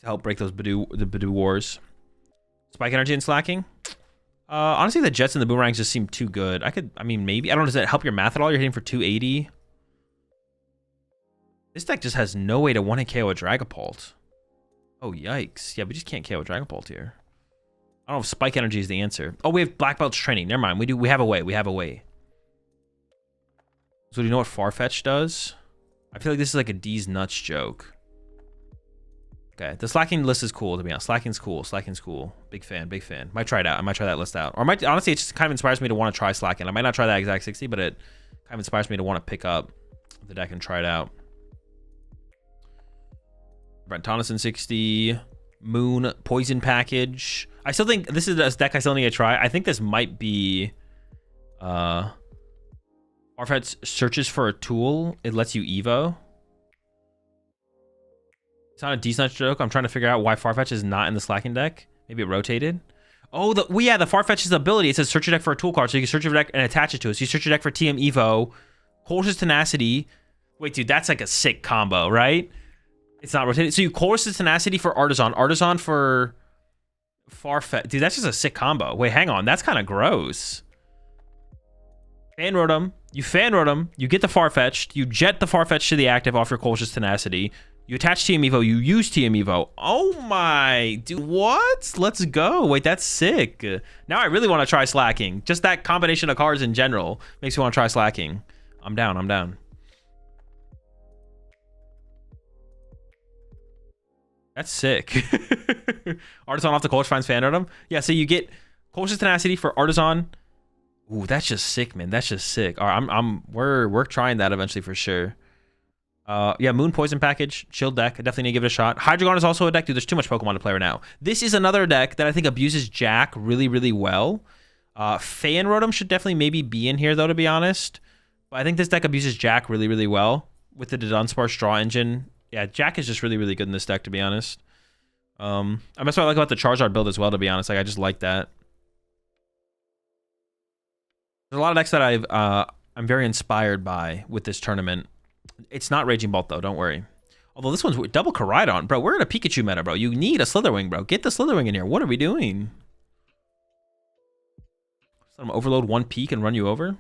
to help break the Badoo wars. Spike energy and slacking. Honestly, the Jets and the Boomerangs just seem too good. I mean, maybe. I don't know. Does that help your math at all? You're hitting for 280. This deck just has no way to one-hit KO a Dragapult. Oh, yikes. Yeah, we just can't KO a Dragapult here. I don't know if Spike Energy is the answer. Oh, we have Black Belt's training. Never mind. We have a way. We have a way. So do you know what Farfetch does? I feel like this is like a D's nuts joke. Okay, the slacking list is cool, to be honest. Slacking's cool. Slacking's cool. Big fan. Big fan. Might try it out. I might try that list out. Or honestly, it just kind of inspires me to want to try slacking. I might not try that exact 60, but it kind of inspires me to want to pick up the deck and try it out. Brent Tonneson 60. Moon Poison Package. I still think this is a deck I still need to try. I think this might be Farfetch searches for a tool. It lets you Evo. It's not a decent joke. I'm trying to figure out why Farfetch is not in the slacking deck. Maybe it rotated. Oh, the Farfetch's ability. It says search your deck for a tool card, so you can search your deck and attach it to it. So you search your deck for TM Evo, Colress's Tenacity. Wait, dude, that's like a sick combo, right? It's not rotated. So you Colress's Tenacity for Artisan, Artisan for Farfetch. Dude, that's just a sick combo. Wait, hang on. That's kind of gross. Fan Rotom. You Fan Rotom. You get the Farfetched. You jet the Farfetch to the active off your Colress's Tenacity. You attach TM Evo. You use TM Evo. Oh my. Dude, what? Let's go. Wait, that's sick. Now I really want to try slacking. Just that combination of cards in general makes me want to try slacking. I'm down. I'm down. That's sick. Artisan off the Colress finds Fan Rotom. Yeah, so you get Colress's Tenacity for Artisan. Ooh, that's just sick, man. That's just sick. All right, we're trying that eventually for sure. Yeah, Moon Poison Package, chill deck. I definitely need to give it a shot. Hydreigon is also a deck. Dude, there's too much Pokemon to play right now. This is another deck that I think abuses Jack really, really well. Fan Rotom should definitely maybe be in here, though, to be honest. But I think this deck abuses Jack really, really well with the Dunsparce Draw Engine. Yeah, Jack is just really, really good in this deck, to be honest. That's what I like about the Charizard build as well, to be honest. Like, I just like that. There's a lot of decks that I'm very inspired by with this tournament. It's not Raging Bolt, though. Don't worry. Although this one's double Koraidon. Bro, we're in a Pikachu meta, bro. You need a Slitherwing, bro. Get the Slitherwing in here. What are we doing? Let him overload one peak and run you over?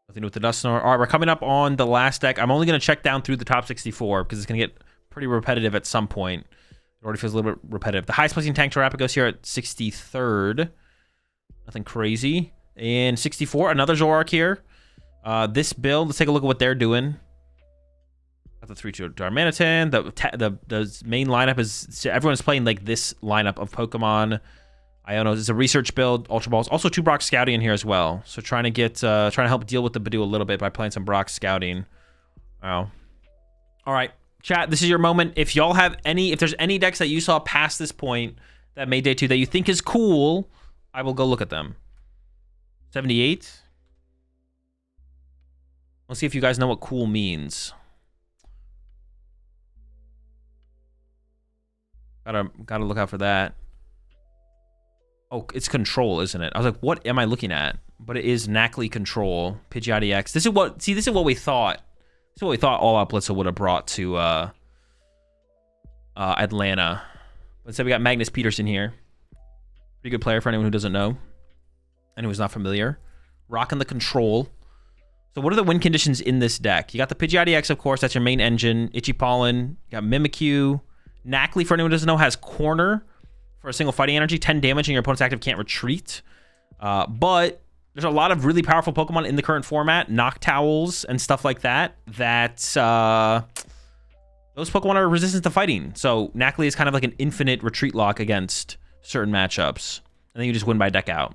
Nothing with the Dusknoir. All right, we're coming up on the last deck. I'm only going to check down through the top 64 because it's going to get pretty repetitive at some point. It already feels a little bit repetitive. The highest placing Tank Terapagos here at 63rd. Nothing crazy. And 64, another Zoroark here. This build, let's take a look at what they're doing. Got the 3-2 Darmanitan. The main lineup is, everyone's playing like this lineup of Pokemon. Ionos. It's a research build, Ultra Balls. Also 2 Brock Scouting in here as well. So trying to help deal with the Badoo a little bit by playing some Brock Scouting. Wow. All right, chat, this is your moment. If y'all have if there's any decks that you saw past this point that made day 2 that you think is cool, I will go look at them. 78. Let's see if you guys know what cool means. Gotta look out for that. Oh, it's control, isn't it? I was like, what am I looking at? But it is Knackley control. Pidgeot EX. This is what we thought. This is what we thought All Out Blitzer would have brought to Atlanta. But instead we got Magnus Peterson here. Pretty good player for anyone who doesn't know. And who's not familiar. Rocking the control. So what are the win conditions in this deck? You got the Pidgeot EX, of course. That's your main engine. Itchy Pollen. You got Mimikyu. Knackley, for anyone who doesn't know, has Corner. For a single fighting energy, 10 damage, and your opponent's active can't retreat. But there's a lot of really powerful Pokemon in the current format, Noctowls and stuff like that, those Pokemon are resistant to fighting. So Knackley is kind of like an infinite retreat lock against certain matchups. And then you just win by deck out.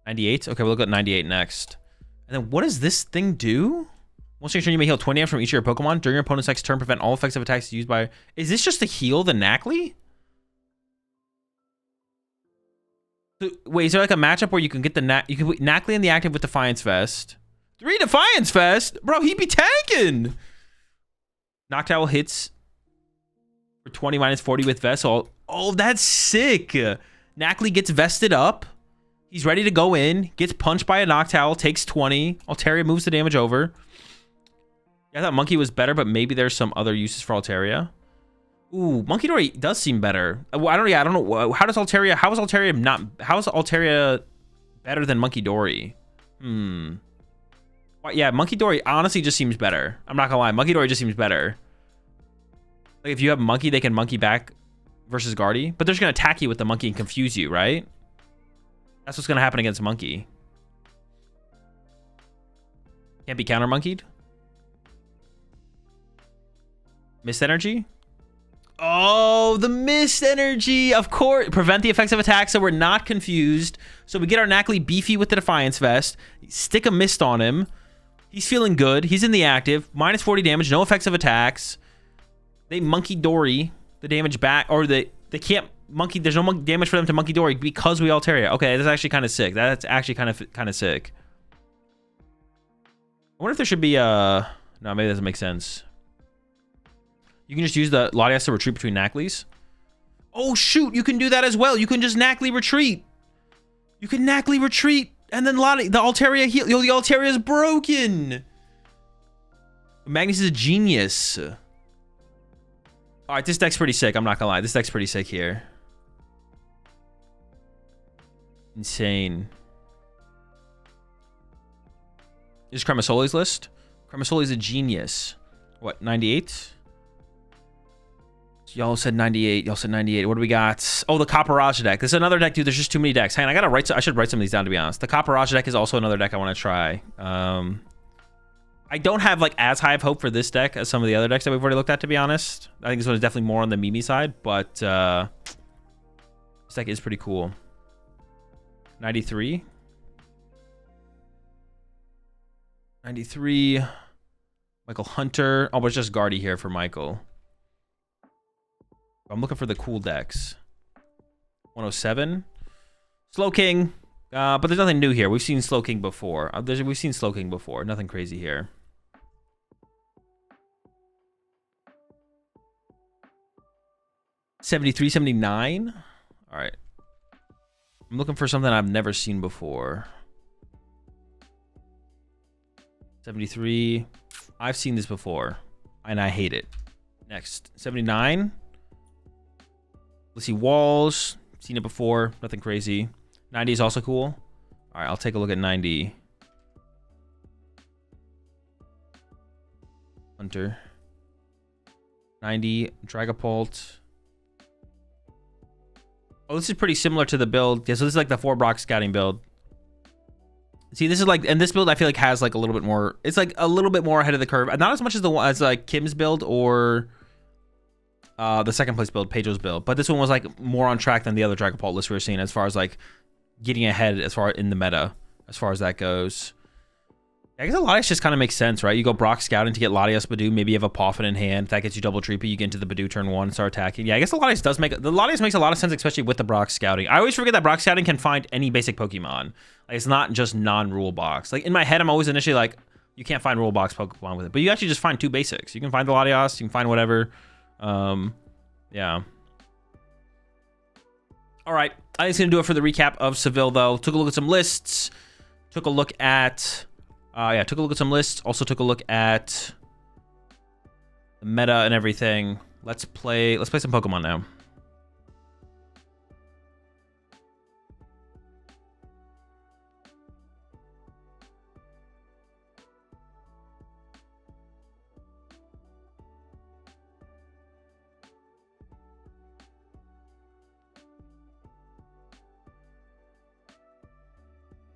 98? Okay, we'll look at 98 next. And then what does this thing do? Once your turn, you may heal 20 damage from each of your Pokemon. During your opponent's next turn, prevent all effects of attacks used by... Is this just to heal the Knackley? So, wait, is there like a matchup where you can get you can put Knackley in the active with Defiance Vest? 3 Defiance Fest? Bro, he be tanking. Noctowl hits for 20 minus 40 with Vest. Oh, that's sick. Knackley gets vested up. He's ready to go in. Gets punched by a Noctowl. Takes 20. Altaria moves the damage over. Yeah, I thought Monkey was better, but maybe there's some other uses for Altaria. Ooh, Monkey Dory does seem better. I don't know. How is Altaria better than Monkey Dory? Well, yeah, Monkey Dory honestly just seems better. I'm not gonna lie. Monkey Dory just seems better. Like, if you have Monkey, they can Monkey back versus Guardy. But they're just gonna attack you with the Monkey and confuse you, right? That's what's gonna happen against Monkey. Can't be counter-monkeyed. Mist Energy? Oh, the Mist Energy, of course. Prevent the effects of attack so we're not confused. So we get our Knackley beefy with the Defiance Vest. Stick a Mist on him. He's feeling good. He's in the active. Minus 40 damage, no effects of attacks. They Monkey Dory the damage back, or they can't Monkey. There's no damage for them to Monkey Dory because we Altaria. Okay, that's actually kind of sick. That's actually kind of sick. I wonder if there should be no, maybe that doesn't make sense. You can just use the Latias to retreat between Knackleys. Oh shoot, you can do that as well. You can just Knackley retreat. You can Knackley retreat, and then the Altaria heal. Yo, the Altaria is broken. Magnus is a genius. All right, this deck's pretty sick. I'm not gonna lie. This deck's pretty sick here. Insane. This is Cremasoli's list. Cremasoli's a genius. What, 98? Y'all said 98. Y'all said 98. What do we got? Oh, the Copperage deck. This is another deck, dude. There's just too many decks. Hang on, I should write some of these down, to be honest. The Copperage deck is also another deck I want to try. I don't have like as high of hope for this deck as some of the other decks that we've already looked at, to be honest. I think this one is definitely more on the Mimi side, but this deck is pretty cool. 93. 93. Michael Hunter. Oh, but it's just Guardy here for Michael. I'm looking for the cool decks. 107. Slow King. But there's nothing new here. We've seen Slow King before. We've seen Slow King before. Nothing crazy here. $73, $79. All right. I'm looking for something I've never seen before. 73. I've seen this before, and I hate it. Next, 79. Let's see, Walls. Seen it before. Nothing crazy. 90 is also cool. All right, I'll take a look at 90. Hunter. 90. Dragapult. Oh, this is pretty similar to the build. Yeah, so this is like the 4 Brock scouting build. See, this is like, and this build I feel like has like a little bit more. It's like a little bit more ahead of the curve. Not as much as the one as like Kim's build or the second place build, Pedro's build. But this one was like more on track than the other Dragapult list we were seeing as far as like getting ahead as far in the meta as far as that goes. I guess a Latias just kind of makes sense, right? You go Brock scouting to get Latias Badoo. Maybe you have a Poffin in hand. That gets you double Treepy. You get into the Badoo turn 1 and start attacking. Yeah, I guess the Latias makes a lot of sense, especially with the Brock scouting. I always forget that Brock scouting can find any basic Pokemon. Like, it's not just non-rule box. Like, in my head, I'm always initially like, you can't find rule box Pokemon with it. But you actually just find 2 basics. You can find the Latias. You can find whatever. Yeah. All right. I think it's going to do it for the recap of Seville, though. Took a look at some lists. Took a look at some lists. Also took a look at the meta and everything. Let's play some Pokemon now.